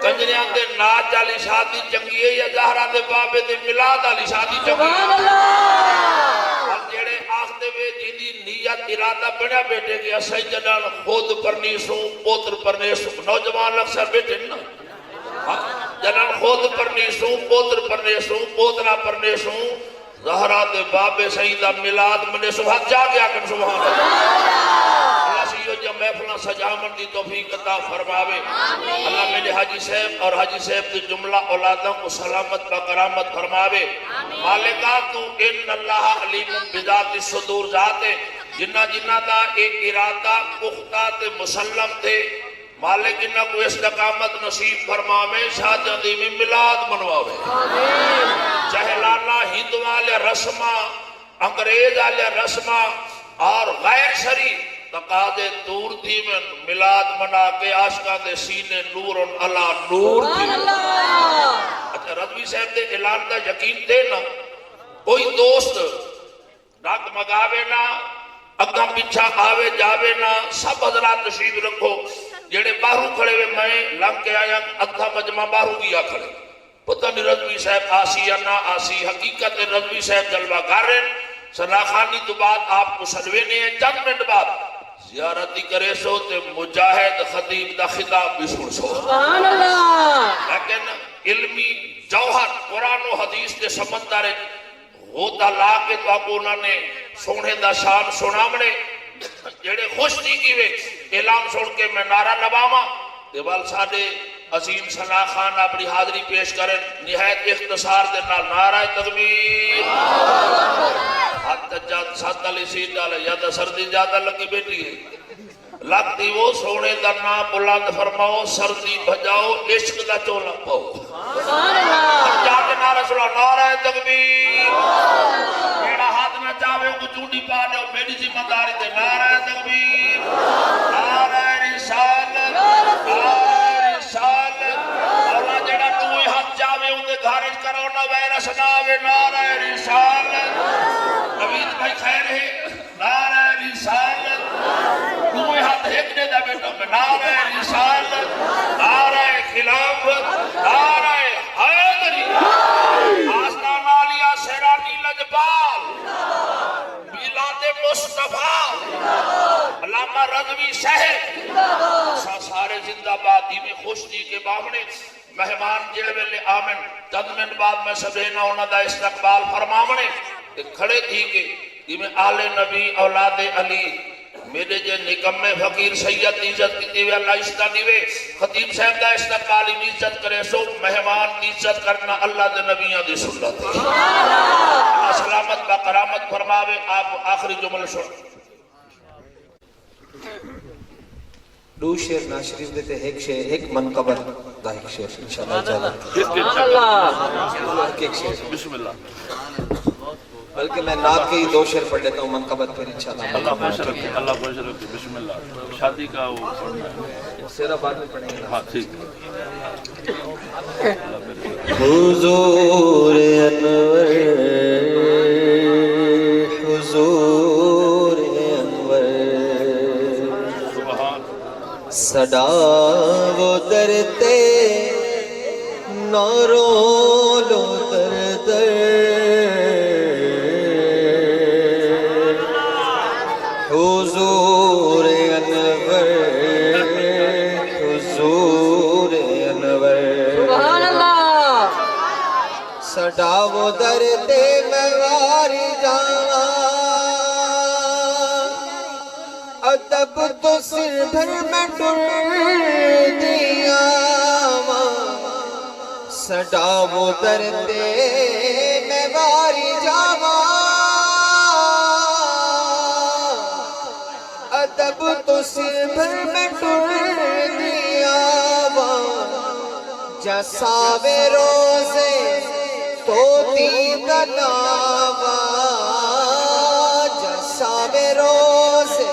کنجریاں دے ناچ علی شادی چنگی ہے یا زہرہ دے بابے دے ملاد علی شادی چنگی سبحان ہے اللہ اور جیڑے آخ دے وے جیدی نیت ارادہ بڑھا بیٹھے کہ اسائی جنان خود پرنیسوں پوتر پرنیسوں نوجوان اکثر بیٹھے نا جنان خود پرنیسوں پوتر پرنیسوں پوترہ پرنیسوں زہرہ دے بابے سیدہ ملاد منیسوں ہاتھ جا گیا کن سبحان اللہ سیو جب محفلہ سجامن دی توفیق عطا فرماوے اللہ میرے حاجی صاحب اور حاجی صاحب دی جملہ اولادوں کو سلامت با کرامت فرماوے مالکہ تو ان اللہ علیم بذات صدور ذاتے جنہ جنہ دا ایک ارادہ پختہ تے مسلم تھے مالک جنہ کو استقامت نصیب فرماوے شاہ جاندی میں ملاد منواوے چہلانا ہندو والے رسمہ انگریز والے رسمہ اور غیر شریع تقاضے دور تھی میں ملاد منا کے عاشقاں دے سینے نور اللہ نور تھی اچھا رضوی صاحب دے اعلان دا یقین دے نا کوئی دوست ڈاک مگاوے نا اگاں پیچھا آوے جاوے نا سب حضرات تشریف رکھو جیڑے باہروں کھڑے ہوئے میں لنگ کے آیا ادھا مجمع باہروں کیا کھڑے پتہ نہیں رضوی صاحب آسی یا نہ آسی حقیقت رضوی صاحب جلوہ گار ہیں سناخانی تو بعد آپ کو سلوینے ہیں چند منٹ بعد زیارتی کرے سو تے مجاہد خطیب دا خطاب بھی سن سو سبحان اللہ لیکن علمی جوہر قرآن و حدیث دے سمندر ہوتا لا کے تو آپ انہوں نے سونے دا شان سنامنے جڑے خوش تھی کی وے اعلان سن کے میں نعرہ نباما دیوال ساڑے عظیم ثنا خان اپنی حاضری پیش کریں نہایت اختصار دے نال نعرہ تکبیر حد تجاد ساتھ علی سید ڈالے یا تا سردی زیادہ لگی بیٹی ہے لگتی وہ سونے دا نام بلند فرماؤ سردی بجاؤ عشق دا چولا پاؤ جاتے نعرہ سلا نعرہ تکبیر میرا ہاتھ نہ چاہے کو چونڈی پا دو میری ذمہ داری تے نعرہ تکبیر نعرہ رسالت اولا جڑا دوئے ہاتھ چاہے اندھے گھارج کرونا ویرس ناوے نعرہ رسالت نوید بھائی خیر ہے نعرہ رسالت دوئے ہاتھ ہکنے دا بیٹا میں نعرہ رسالت نعرہ خلافت نعرہ حیدری آستان آلیا سیرانی لجبال میلاد مصطفیٰ علامہ رضوی صاحب سارے زندہ بادی میں خوش دی کے بامنے مہمان جلوے لے آمن چند من بعد میں سبینا انہا دا استقبال فرمامنے کھڑے تھی کہ میں آل نبی اولاد علی میرے جے نکم فقیر سید عزت کی دیوے اللہ عزت دیوے خطیب صاحب دا استقبالی عزت کرے سو مہمان عزت کرنا اللہ دے نبیان دی سنت ہے اللہ سلامت با کرامت فرماوے آپ آخری جمل سن دو شیر ناشریف دیتے ایک شیر ایک منقبر دا ایک شیر انشاءاللہ جانا ایک شیر بسم اللہ بلکہ میں نعت کے ہی دو شیر پڑھ لیتا ہوں منقبت پھر انشاءاللہ اللہ خوش رکھے اللہ خوش رکھے بسم اللہ شادی کا وہ پڑھنا ہے سیرہ بعد میں پڑھیں گے ہاں ٹھیک حضور انور حضور انور سبحان صدا وہ درتے نہ رو لو در در حضور انور حضور انور سبحان اللہ صدا وہ درتے میں واری جاواں ادب تو سر بھر میں ڈر دیا صدا وہ درتے میں واری جاواں ادب تو سر بھر میں ڈر دیا جساوے روزے تو دیگر ناوا جساوے روزے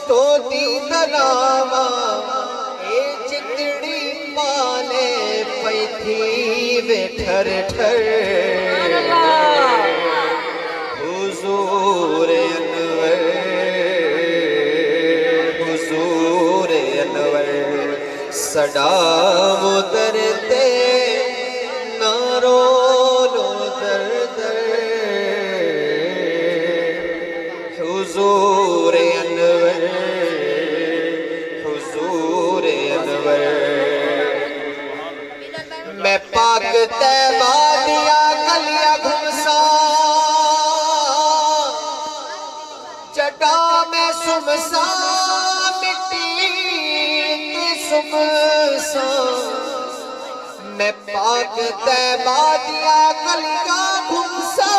تو دیگر ناوا اے جتڑی پالے پئی تھی وے ٹھر ٹھر حضور انور حضور انور صدا وہ درتے نہ رو لو در در حضور انور حضور انور میں پاک طیبہ دیا گلیا گھمسا چٹا میں سمسا مٹی تے سمسا میں پاک طیبہ دیا گلیا گھمسا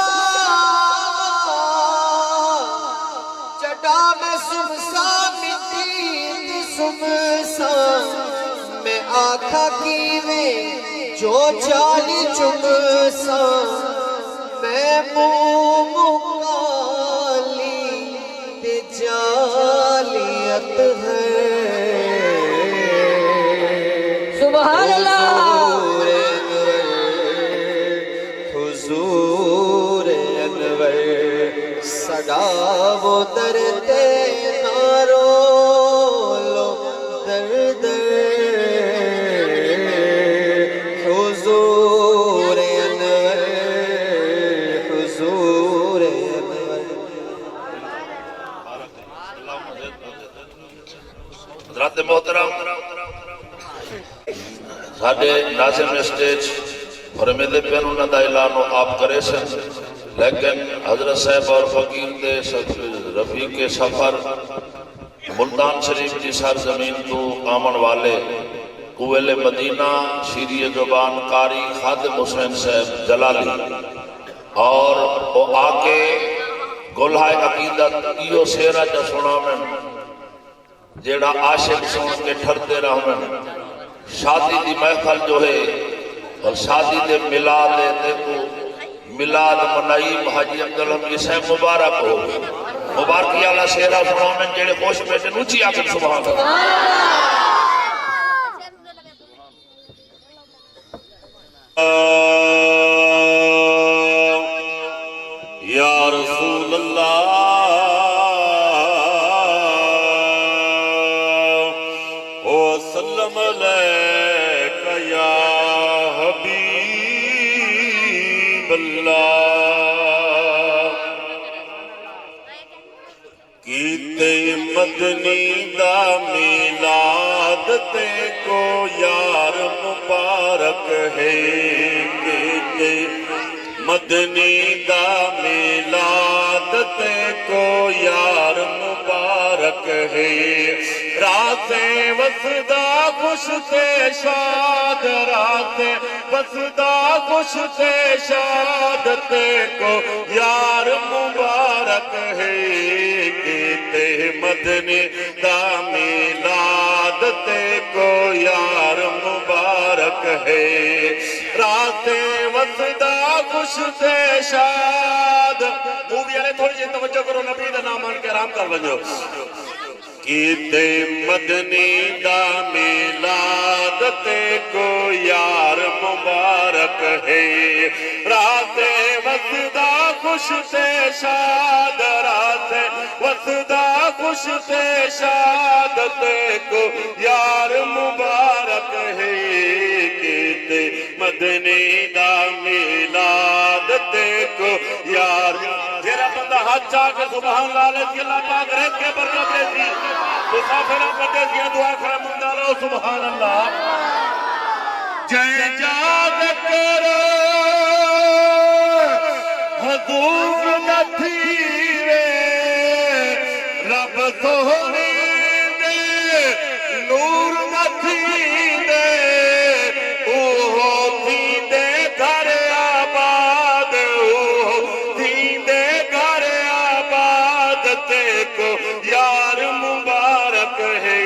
چٹا میں سمسا مٹی تے سمسا میں آکھا کیویں جو چالی چمسا میں مکالی تے جالیت ہے سبحان اللہ حضور انور صدا وہ درتے نہ رو لو در در حضور انور حضور انور حضرات محترم ساڑھے ناظم اسٹیج فرمیدے پین انہوں دا اعلانو آپ کرے سن لیکن حضرت صاحب اور فقیر دے رفیق سفر ملتان شریف کی سرزمین تو آمن والے کوئل مدینہ شیری زبان قاری خادم حسین صاحب جلالی اور وہ آکے گلہائے عقیدت کیو سیرہ جا سنا میں جیڑا عاشق سن کے ٹھرتے رہن شادی دی محفل جو ہے اور شادی دے میلاد دے کو میلاد منائی حاجی عبدالحمید صاحب مبارک ہو مبارکی اللہ شہرہ سناؤں جیڑے خوش بیٹھے نوچی آکر سبحان اللہ یا رسول اللہ وسلم علیک یا حبیب اللہ کیتے مدنی دا میلاد تے کو یار مبارک ہے کیتے مدنی دا میلاد تے کو یار مبارک ہے رات وسدا خوش تے شاد رات وسدا خوش تے شاد تے کو یار مبارک ہے کیتے مدنی دا میلاد تے کو یار مبارک ہے رات وسدا خوش تے شاد مووی والے تھوڑی جی توجہ کرو نبی دا نام آن کے آرام کر ونجو کیتے مدنی دا میلاد تے کو یار مبارک ہے رات وسدا خوش تے شاد رات وسدا خوش تے شاد تے کو یار مبارک ہے کیتے مدنی دا میلاد تے کو یار جیرا بندہ ہاتھ چاہ کے سبحان اللہ علیہ اللہ پاک رہت کے برکت دیتی مسافرہ پردیسیاں دعا کرے مندہ رہو سبحان اللہ جے جاد کرو حضور نتھی وے رب سونے دے نور نتھی دے اوہو تھی دے گھر آباد اوہو تھی دے گھر آباد تے کو یار مبارک ہے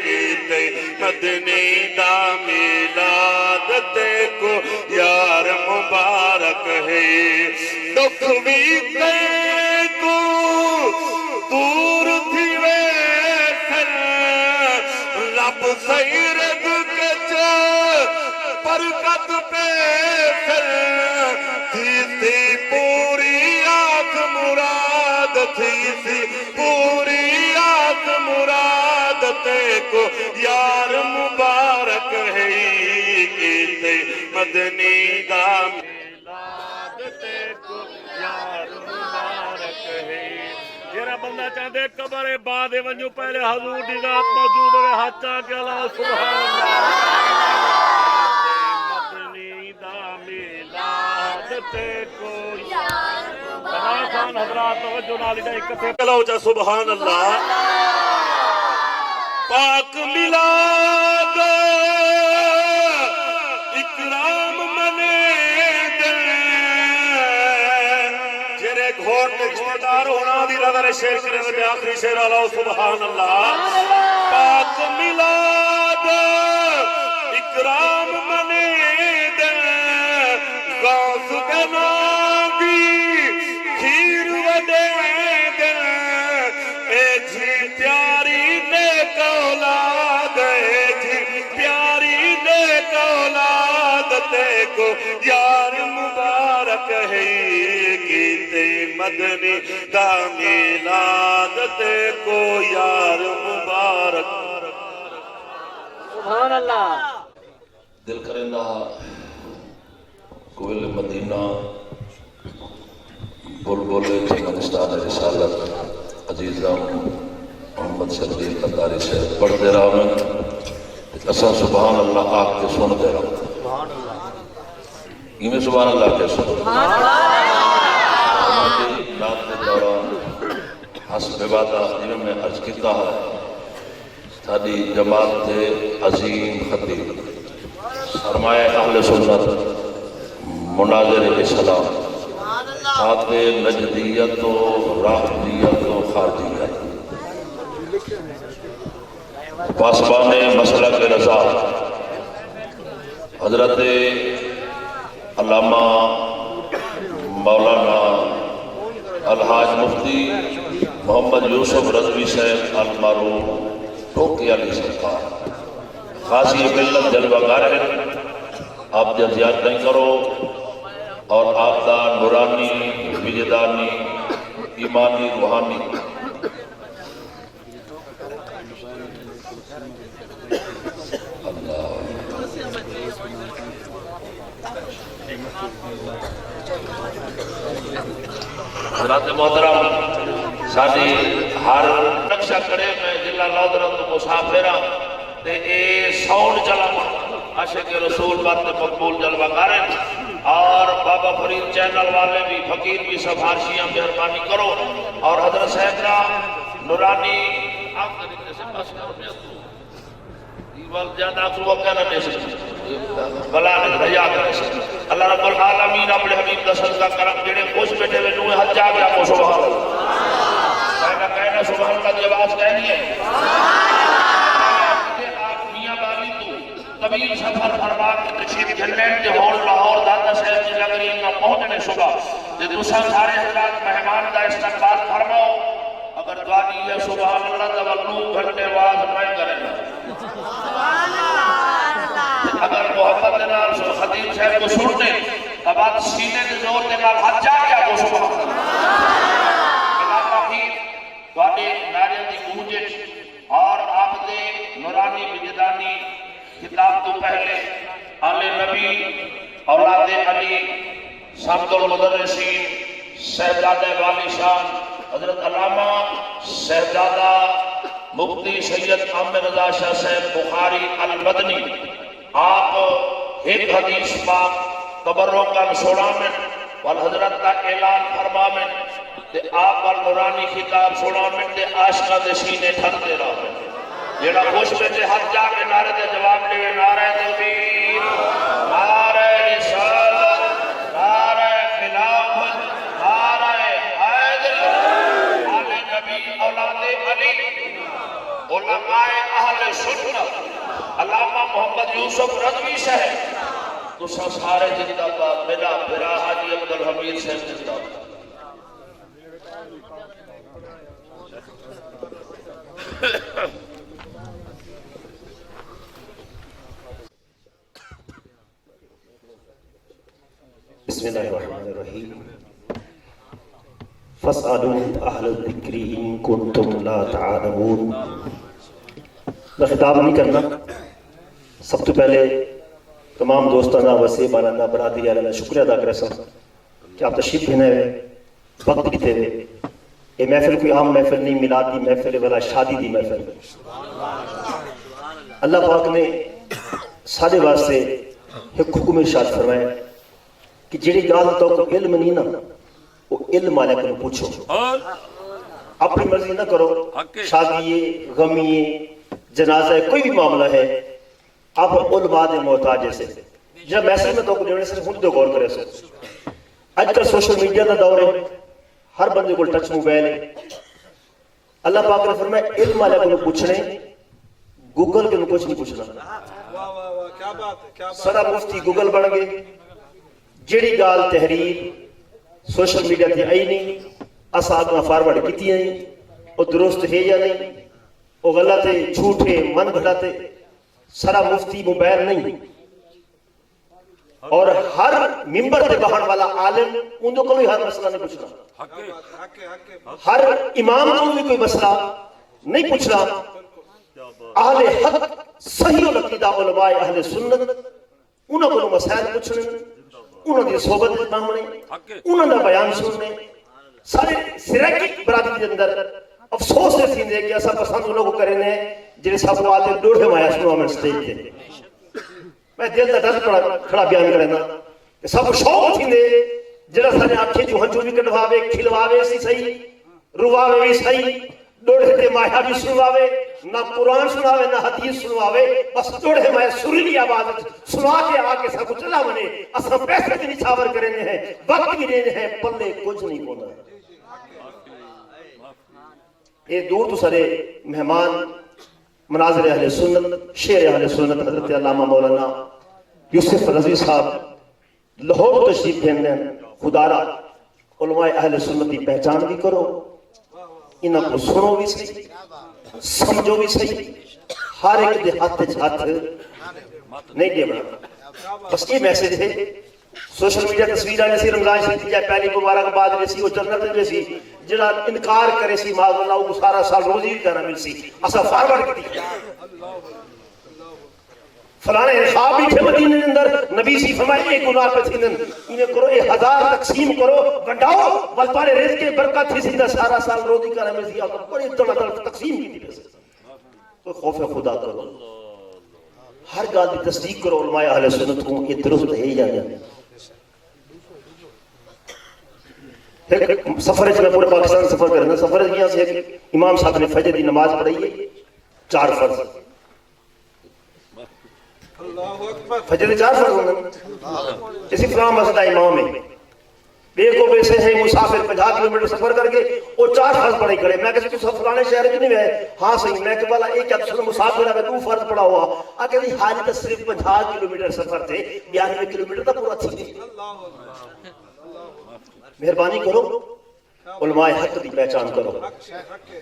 کیتے مدنی دا میلاد تے کو یار مبارک ہے دکھ بھی تے کو دور تھی وے سر لب سیرد کچ برکت پہ سر تھی سی پوری آنکھ مراد تھی سی پوری آنکھ مراد تے کو یار مبارک ہے کیتے مدنی دا میلاد تے کو یار مبارک ہے جیرا بندہ چاہتے قبر بعد ونجو پہلے حضور دی ذات موجود ہوئے ہاتھ چاہ کے اللہ سبحان اللہ مدنی دا میلاد تے کو یار مبارک خان حضرات توجہ نالی دا ایک کتے پہلا ہوچا سبحان اللہ پاک میلاد اکرام منے دے جیرے گھوٹ رشتہ ہونا دی نظر شیر کرے دے آخری شیر اللہ سبحان اللہ پاک میلاد اکرام منے دے غوث بناگی کھیر ودے دے اے جی پیاری نیک اولاد اے جی پیاری نیک اولاد تے کو یار مبارک ہے کیتے مدنی دا میلاد تے کو یار مبارک سبحان اللہ دل کرندہ کوئل مدینہ بلبل چنگستان رسالت عزیزہ محمد صدیق قطاری سے پڑھتے رہا اسا سبحان اللہ آپ کے سن دے رہا میں سبحان اللہ کے سن ہماری رات کے دوران حسب وعدہ میں عرض کیتا ہے تھاڑی جماعت تھے عظیم خطیب سرمایہ اہل سنت مناظر اسلام خاطر نجدیت و رافضیت و خارجیت پاسبان مسلک رضا حضرت علامہ مولانا الحاج مفتی محمد یوسف رضوی صاحب المعروف ٹوکی علی سرکار خاصی ملت جلوہ گر ہے. آپ جزیات نہیں کرو اور آپ دا نورانی وجدانی ایمانی روحانی حضرات محترم ساری ہر نقشہ کرے میں جلا لودرم تو مسافر ہاں تے اے ساؤنڈ چلا عاشق رسول بات مقبول جلوہ گر اور بابا فرید چینل والے بھی فقیر بھی سفارشیاں مہربانی کرو اور حضرت صاحبہ نورانی آپ طریقے سے بس کرو زیادہ وہ کہنا دے سکتے بلا رجا کرے سکتے. اللہ رب العالمین اپنے حبیب کا صدقہ کرم جڑے خوش بیٹھے ہوئے نوے حج جا گیا کو سبحان اللہ کہنا سبحان اللہ کی آواز کہنی ہے. آپ میاں بالی تو طویل سفر فرما کے تشریف جھلنے کے ہون لاہور داتا صاحب کی نگری میں پہنچنے صبح کہ دوسرا سارے حضرات مہمان کا استقبال فرماؤ. اگر دعانی ہے سبحان اللہ تولو گھنٹے واز میں کریں گا. اگر محبت نال خطیب صاحب کو سنتے اب آپ سینے کے زور کے نال حج جا گیا کو سبحان اللہ. کلام رحیم دعانے نعرے دی گونجش اور آپ دے نورانی وجدانی کتاب تو پہلے آل نبی اولاد علی سمد المدرسین صاحبزادہ والی شان حضرت علامہ صاحبزادہ مفتی سید عامر رضا شاہ صاحب بخاری المدنی آپ ایک حدیث پاک تبرکاً سوڑامن والحضرت کا اعلان فرمامن تے آپ نورانی خطاب سوڑامن تے عاشقہ دے سینے ٹھنتے رہامن جیڑا خوش بیٹھے حد جا کے نعرے دے جواب لے نعرہ تکبیر نعرہ رسالت نعرہ خلافت نعرہ حیدر آل نبی اولاد علی علماء اہل سنت علامہ محمد یوسف رضوی صاحب تو سارے زندہ باد میرا بھرا حاجی عبدالحمید صاحب زندہ باد. بسم اللہ الرحمن الرحیم فاسألوا اہل الذکر ان کنتم لا تعلمون. میں خطاب نہیں کرنا. سب تو پہلے تمام دوستانہ وسیع مانندہ برادری علیہ شکریہ ادا کرے سن کہ آپ تشریف بھینے ہوئے وقت کتے ہوئے. یہ محفل کوئی عام محفل نہیں، میلاد دی محفل والا شادی دی محفل. اللہ پاک نے سارے واسطے ایک حکم ارشاد فرمایا کہ جڑی گال تو علم نہیں نا وہ علم والے کو پوچھو. اپنی مرضی نہ کرو. شادی غمی جنازہ کوئی بھی معاملہ ہے آپ علماء دے محتاج سے جب میسج میں تو لینے سے خود غور کرے سو. اج کل سوشل میڈیا کا دور ہے، ہر بندے کو ٹچ موبائل ہے. اللہ پاک نے فرمایا علم والے کو پوچھنے، گوگل کے کچھ نہیں پوچھنا. سارا مفتی گوگل بن گئے. جیڑی گال تحریر سوشل میڈیا تے آئی نہیں اساں اگوں فارورڈ کیتی نہیں وہ درست ہے یا نہیں، وہ غلط ہے جھوٹ ہے من گھڑاتے. سارا مفتی موبائل نہیں اور ہر ممبر تے بہن والا عالم ان کو بھی ہر مسئلہ نہیں پوچھنا. ہر امام کو بھی کوئی مسئلہ نہیں پوچھنا. اہل حق صحیح العقیدہ علماء اہل سنت انہوں کو مسائل پوچھنے، انہوں نے صحبت مانگنے، انہوں نے بیان سننے. سارے سریکی برادری کے اندر افسوس سے تھیندے کہ ایسا پسند انہوں کو کرنے جنہیں سب کو آتے ڈوڑھے مایا سنو ہمیں سٹیج دے. میں دل دا درد کھڑا بیان کرنا کہ سب شوق تھیندے جنہیں سارے آنکھیں جو ہنجو بھی کٹواوے کھلواوے سی صحیح رواوے بھی صحیح ڈوڑھے تے مایا بھی سنواوے نہ قرآن سنواوے نہ حدیث سنواوے بس ڈوڑھے مایا سریلی آواز سنوا کے آکے سب کو چلا منے اساں پیسے بھی نچھاور کرنے ہیں وقت بھی دینے ہیں پلے کچھ نہیں ہونا. یہ دور تو سارے مہمان مناظر اہل سنت شیر اہل سنت حضرت علامہ مولانا یوسف رضوی صاحب لاہور تشریف دیں خدا را علماء اہل سنت کی پہچان بھی کرو، انہاں کو سنو بھی صحیح، سمجھو بھی صحیح، ہر ایک دے ہاتھ نہیں دے بنا۔ بس یہ میسج ہے۔ سوشل میڈیا تصویر آنے سی رمضان شریف جائے پہلی مبارک بعد میں سی وہ جنت میں سی جڑا انکار کرے سی معاذ اللہ وہ سارا سال روزی بھی کرنا مل سی اسا فارورڈ کی فلانے خواب بھی تھے مدینے کے اندر نبی سی فرمائے ایک گناہ پہ تھی انہیں کرو 1000 تقسیم کرو بڑھاؤ والپارے رزق کے برکت تھی سیدھا سارا سال روزی کرنا مل سی اور اتنا تقسیم کی تھی تو خوف خدا کرو، ہر گال کی تصدیق کرو علماء اہل سنت کو یہ درست ہے یا نہیں۔ سفر میں پورے پاکستان سفر کرنا سفر یہاں سے امام صاحب نے فجر کی نماز پڑھی ہے 4 فرض فجر 4 فرض اسی فلاں مسجد امام ہے بے کو بے سے ہے مسافر 50 کلومیٹر سفر کر کے اور 4 فرض پڑھائی کرے میں کہتے تو فلانے شہر کی نہیں ہے ہاں صحیح میں کہ بلا ایک اکثر مسافر ہے 2 فرض پڑھا ہوا آکے دی حالی تو صرف 50 کلومیٹر سفر تھے 92 کلومیٹر تا پورا تھی مہربانی کرو علماء حق کی پہچان کرو،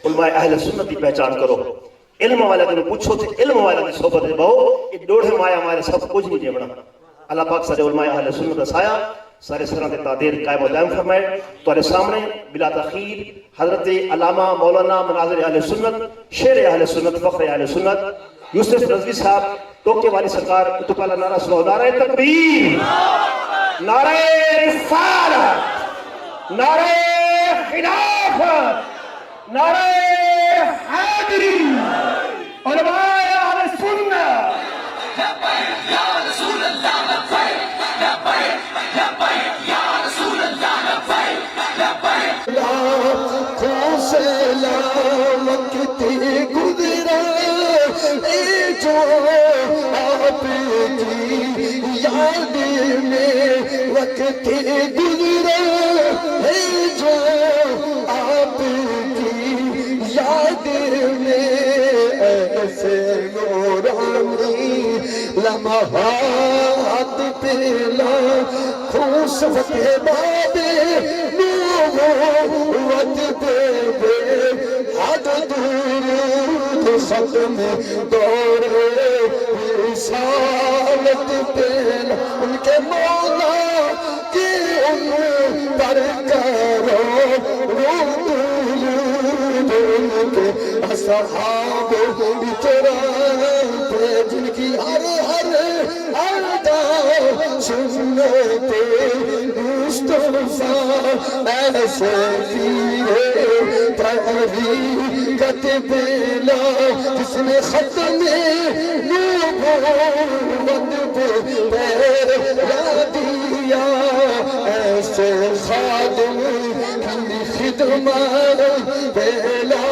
علماء اہل سنت کی پہچان کرو، علم والے کو پوچھو تے علم والے کی صحبت میں بہو یہ ڈوڑے مایا ہمارے سب کچھ نہیں دیونا۔ اللہ پاک سارے علماء اہل سنت کا سایہ سارے سروں کے تعدیر قائم و دائم فرمائے۔ تمہارے سامنے بلا تاخیر حضرت علامہ مولانا مناظر اہل سنت شیر اہل سنت فخر اہل سنت یوسف رضوی صاحب ٹوکے والی سرکار تو پہلا نعرہ سناؤ، نعرہ تکبیر، نعرہ رسالت، نعرہ خلافت، نعرہ حیدری، علماء اہل سنت۔ لاکھوں سلام کتے گزرا اے جو آپ کی یاد میں وقت گزرا اے جو آپ کی یاد میں ایسے نورانی لمحات پہ لاکھوں صفحے بابے نبوت دے دے حد درود ختم دور رسالت پہ ان کے مولا کی ان پر کرو درود ان کے اصحاب اکرام پہ جن کی ہر ادا سنتے مصطفیٰ ایسے پیرے تحریکت بلا جس نے ختم نبوت پہ پیرا دیا ایسے خادم کی خدمت بلا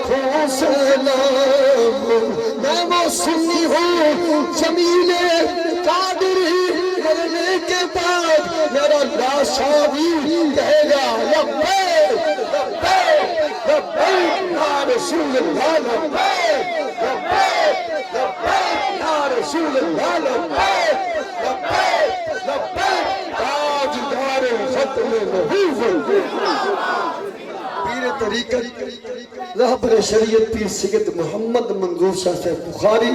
کھو سلام میں وہ سنی ہوں جمیل قادری مرنے کے بعد میرا لاشا بھی کہے گا لبیک لبیک لبیک یا رسول اللہ لبیک لبیک لبیک یا رسول اللہ لبیک لبیک لبیک تاجدار ختم نبوت پیر طریقت رہبر شریعت پیر سید محمد منظور شاہ صاحب بخاری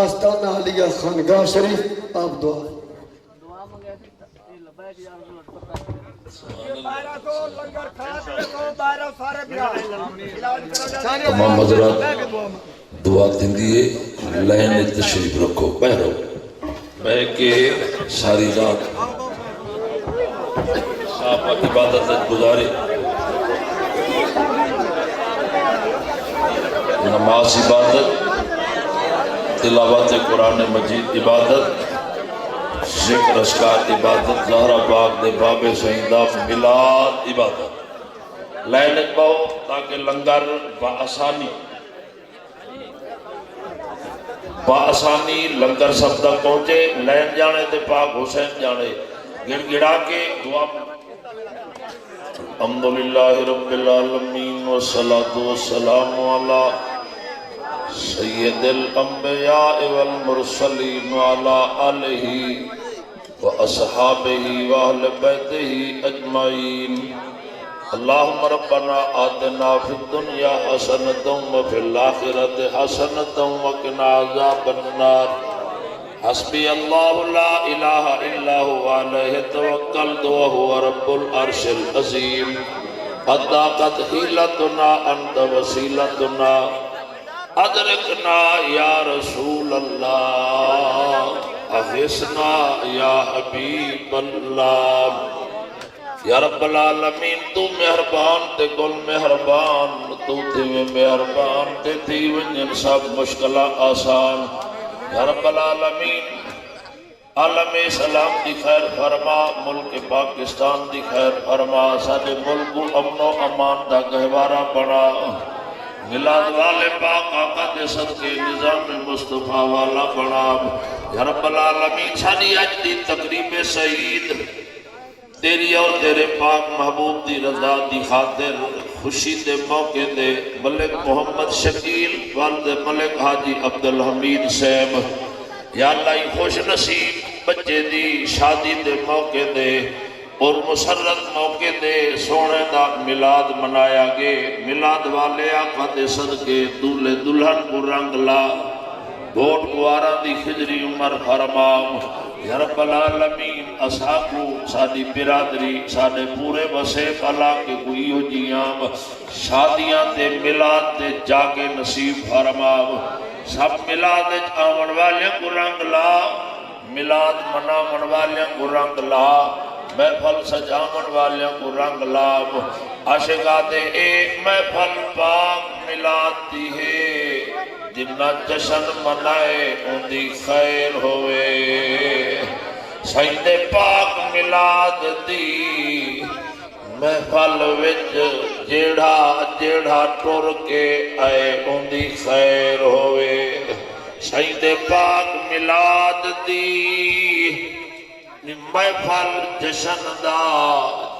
آستانہ علیہ خانگاہ شریف آپ دعا تمام حضرات دعا دن دیئے لائن تشریف رکھو بہرو بہ کے ساری رات صاحب عبادت گزارے نماز عبادت تلاوت قرآن مجید عبادت ذکر اذکار عبادت زہرا پاک دے بابے سیدہ میلاد عبادت لائنت باؤ تاکہ لنگر بآسانی لنگر سب تک پہنچے لین جانے تے پاک حسین جانے گڑ گڑا کے دعا الحمدللہ رب العالمین والصلاة والسلام علی سید الانبیاء والمرسلین وعلى آلہ واصحابہ واہل بیتہ اجمعین اللہم ربنا آتنا فی الدنیا حسنۃ وفی الآخرۃ حسنۃ وقنا عذاب النار حسبی اللہ لا الہ الا هو علیہ توکلت وهو رب العرش العظیم اداقت حیلتنا انت وسیلتنا ادرکنا یا رسول اللہ اغثنا یا حبیب اللہ یا رب العالمین تو مہربان تے گل مہربان تو تھی مہربان تے تھی ونجن سب مشکلہ آسان یا رب العالمین عالم اسلام دی خیر فرما ملک پاکستان دی خیر فرما سارے ملک کو امن و امان دا گہوارہ بنا میلاد والے پاک آقا دے صدقے نظام مصطفیٰ والا بنا یا رب العالمین ساری اج دی تقریب سعید تیری اور تیرے پاک محبوب دی رضا دی خاطر خوشی دے موقع دے ملک محمد شکیل والد ملک حاجی عبدالحمید صاحب یا اللہ ہی خوش نصیب بچے دی شادی دے موقع دے اور مسرت موقع دے سونے دا ملاد منایا گے ملاد والے آقا دے صدقے دولے دلہن کو رنگ لا گوٹ گوارا دی خجری عمر فرمام یا رب العالمین اصحابو ساری برادری سارے پورے بسے اللہ کے کوئی ہو جیام شادیاں تے ملاد تے جاگے نصیب فرمام سب ملاد آمن والیاں کو رنگ لا ملاد منامن والیاں کو رنگ لا محفل سجامن والیاں کو رنگ لا عاشقات ایک محفل پاک ملاد دی ہے جنہ جشن منائے ان دی خیر ہوئے سید پاک ملاد دی محفل وچ جیڑا جیڑا ٹر کے آئے ان دی خیر ہوئے سید پاک ملاد دی محفل جشن دا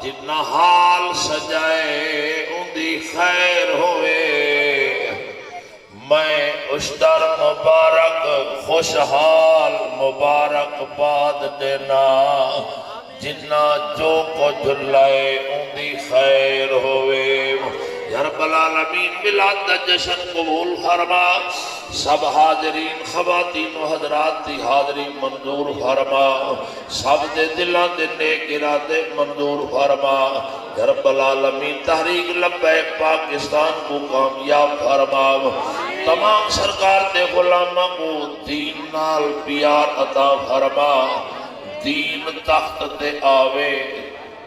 جنہ حال سجائے ان دی خیر ہوئے میں اشتر مبارک خوشحال مبارک باد دینا جنہ جو کو جھلائے ان دی خیر ہوئے یا رب العالمین ملاد دا جشن قبول فرما سب حاضرین خواتین و حضرات دی حاضری منظور فرما سب دے دلان دے نیک ارادے منظور فرما یا رب العالمین تحریک لبیک پاکستان کو کامیاب فرما تمام سرکار دے غلامہ کو دین نال پیار عطا فرما دین تخت تے آوے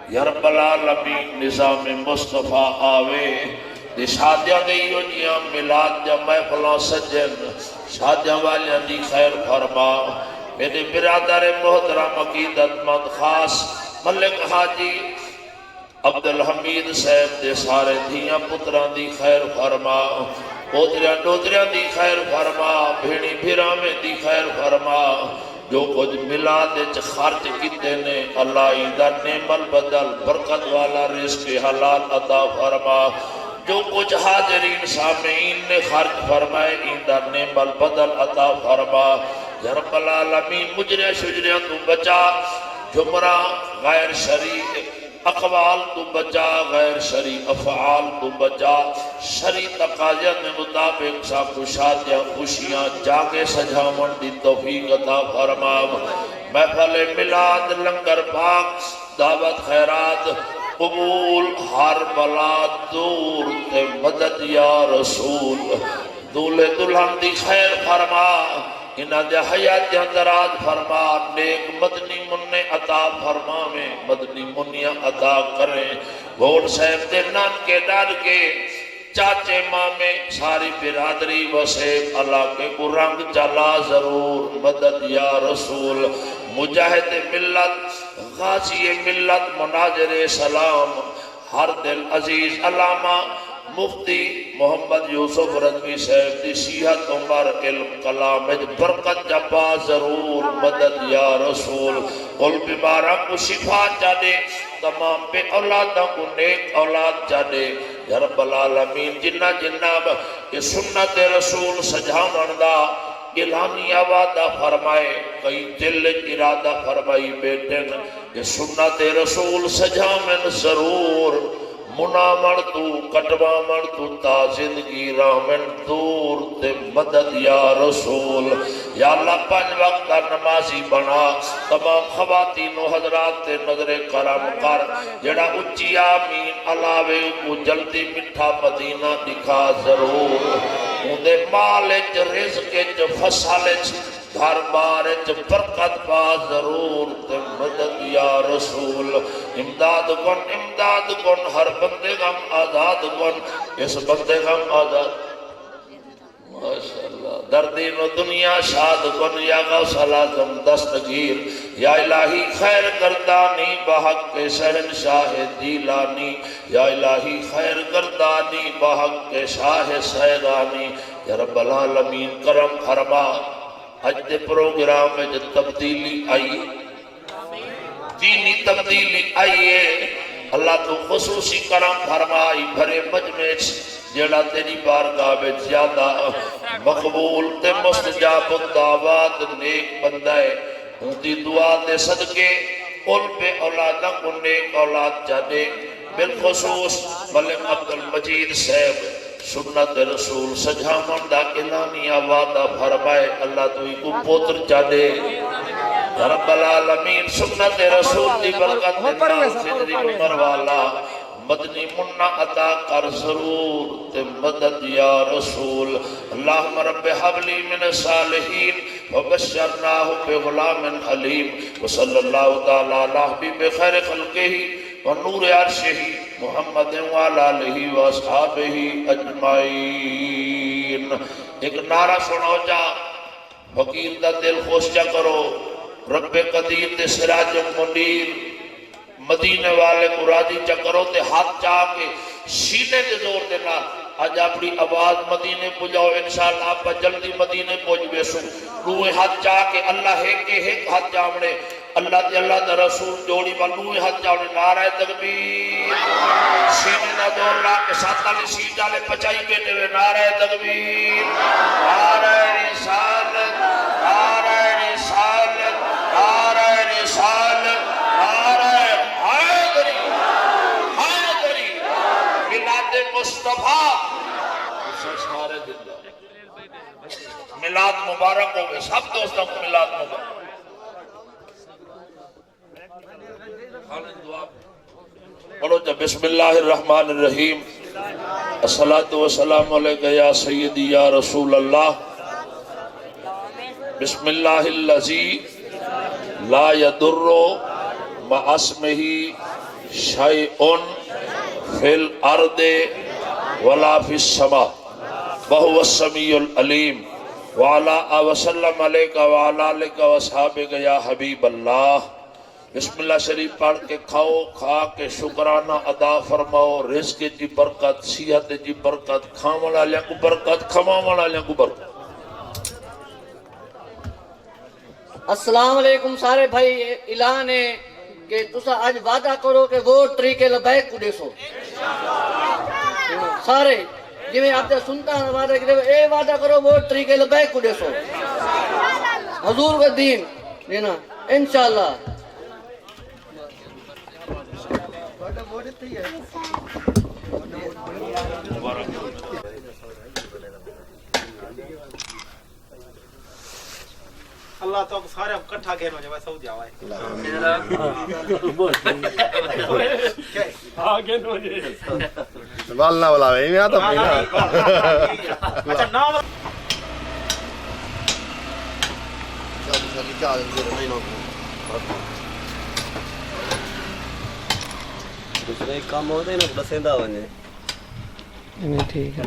یا رب العالمین نظام مصطفیٰ آوے دی شادیاں دیو جیاں ملاد جا محفلوں سجن شادیاں والیاں دی خیر فرما میرے برادر محترم عقیدت مند خاص ملک حاجی عبدالحمید صاحب دے سارے دھیاں پتران دی خیر فرما پوتریاں ڈوتریاں دی خیر فرما بھیڑی بھیرامیں دی خیر فرما جو کچھ ملاد خرچ کیتے نے اللہ ایدہ نعم البدل برکت والا رزق حلال عطا فرما جو کچھ حاضرین سامعین نے خرچ فرمائے ایدہ نعم البدل عطا فرما یا رب العالمین مجرے شجریاں تو بچا جمرہ غیر شریع اقوال تو بچا غیر شریع افعال تو بچا شریع تقاضیت میں مطابق سب شادیاں خوشیاں جاگے سجامن دی توفیق عطا فرما محفل ملاد لنگر پاک دعوت خیرات قبول ہر بلا دور تے مدد یا رسول دولے دلہن دی خیر فرما انہاں دے حیات دراز فرما نیک مدنی منع عطا فرما میں مدنی منیاں عطا کریں گھوڑ صاحب دے نان کے ڈال کے چاچے مامے ساری برادری وسیب اللہ کے کو رنگ چلا ضرور مدد یا رسول مجاہد ملت غازی ملت مناظر سلام ہر دل عزیز علامہ مفتی محمد یوسف رضوی صاحب دی صحت عمر علم کلام برکت جبا ضرور مدد یا رسول قل بیمارہ کو شفا چاہے تمام پہ اولادہ کو نیک اولاد چاہے یا رب العالمین جنہ جنہ یہ سنت رسول سجھاون دا اعلانیہ وعدہ فرمائے کئی دل ارادہ فرمائی بیٹن یہ سنت رسول سجھاون ضرور منامن تو کٹوامن تو تا زندگی رامن دور تے مدد یا رسول یا اللہ پنج وقت نمازی بنا تمام خواتین و حضرات تے نظر کرم کر جڑا اچھی آمین علاوے کو جلدی مٹھا مدینہ دکھا ضرور اندے مالچ رزقچ فصلچ گھر بارچ برکت پا ضرور تے مدد یا رسول امداد کن ہر بندے غم آزاد کن اس بندے غم آزاد ماشاءاللہ دردین و دنیا شاد کن یا غوث العظم دستگیر یا الہی خیر گردانی بحق شہنشاہ دیلانی یا الہی خیر گردانی بحق شاہ سیرانی یا رب العالمین کرم فرما آج دے پروگرام میں جو تبدیلی آئی دینی تبدیلی آئیے اللہ تو خصوصی کرم فرمائی بھرے مجمع جڑا تیری بارگاہ میں زیادہ مقبول تے مستجاب الدعوات نیک بندے ان دی دعا دے صدقے قل پہ اولادہ کو نیک اولاد جانے بالخصوص ملک عبدالمجید صاحب سنت رسول سجھاون دا اعلانیہ وعدہ فرمائے اللہ تو ہی کو پوتر چاہے یا رب العالمین سنت رسول دی برکت دینا فدری عمر والا مدنی منہ عطا کر ضرور تے مدد یا رسول اللہم رب حبلی من صالحین وبشرناہ بغلام حلیم وصلی اللہ تعالی علیہ حبیب خیر خلقہ ونور عرشہ محمد وعلی آلہ واصحابہ اجمعین ایک نعرہ سنو جا فقیر دا دل خوش جا کرو رب قدیر تے سراج منیر مدینے والے کو راضی چا کرو تے ہاتھ چاہ کے سینے دے زور دینا آج اپنی آواز مدینے پجاؤ انشاءاللہ آپ جلدی مدینے پہنچ بیسو روئے ہاتھ چاہ کے اللہ ہے کہ ایک ہاتھ چاہنے اللہ تے اللہ دا رسول جوڑی بلوئے ہاتھ چاہنے نعرہ تکبیر سینے نہ دور لا کے ساتھ آلی سیٹ آلے پچائی بیٹے ہوئے نعرہ تکبیر نعرہ رسالت نعرہ رسالت نعرہ رسالت نعرہ حیدری حیدری ملاد مصطفیٰ سارے دن ملاد مبارک ہوئے سب دوستوں کو ملاد مبارک پڑھو جب بسم اللہ الرحمن الرحیم الصلاة والسلام علیکہ یا سیدی یا رسول اللہ بسم اللہ اللذی لا یدر مع اسمہ شیئن فی الارض ولا فی السماء وہو السمیع العلیم وعلا وسلم علیکہ وعلا علیکہ واصحابہ یا حبیب اللہ بسم اللہ شریف پڑھ کے کھاؤ کھا کے شکرانہ ادا فرماؤ رزق جی برکت صحت جی برکت کھاون والے کو برکت کھماون والے کو برکت السلام علیکم سارے بھائی اعلان ہے کہ تسا آج وعدہ کرو کہ ووٹ طریقے لبیک کو دیسو سارے جی میں آپ سے سنتا ہوں وعدہ کرو اے وعدہ کرو ووٹ طریقے لبیک کو دیسو حضور کا دین دینا انشاءاللہ اللہ تو سارے اکٹھا کہنا جو ویسا ہو جاوا ہے آگے نو جی والنا والا ہے میں آتا پینا اچھا نام دوسرے کام ہوتے ہیں نا بسندہ ہونے ٹھیک ہے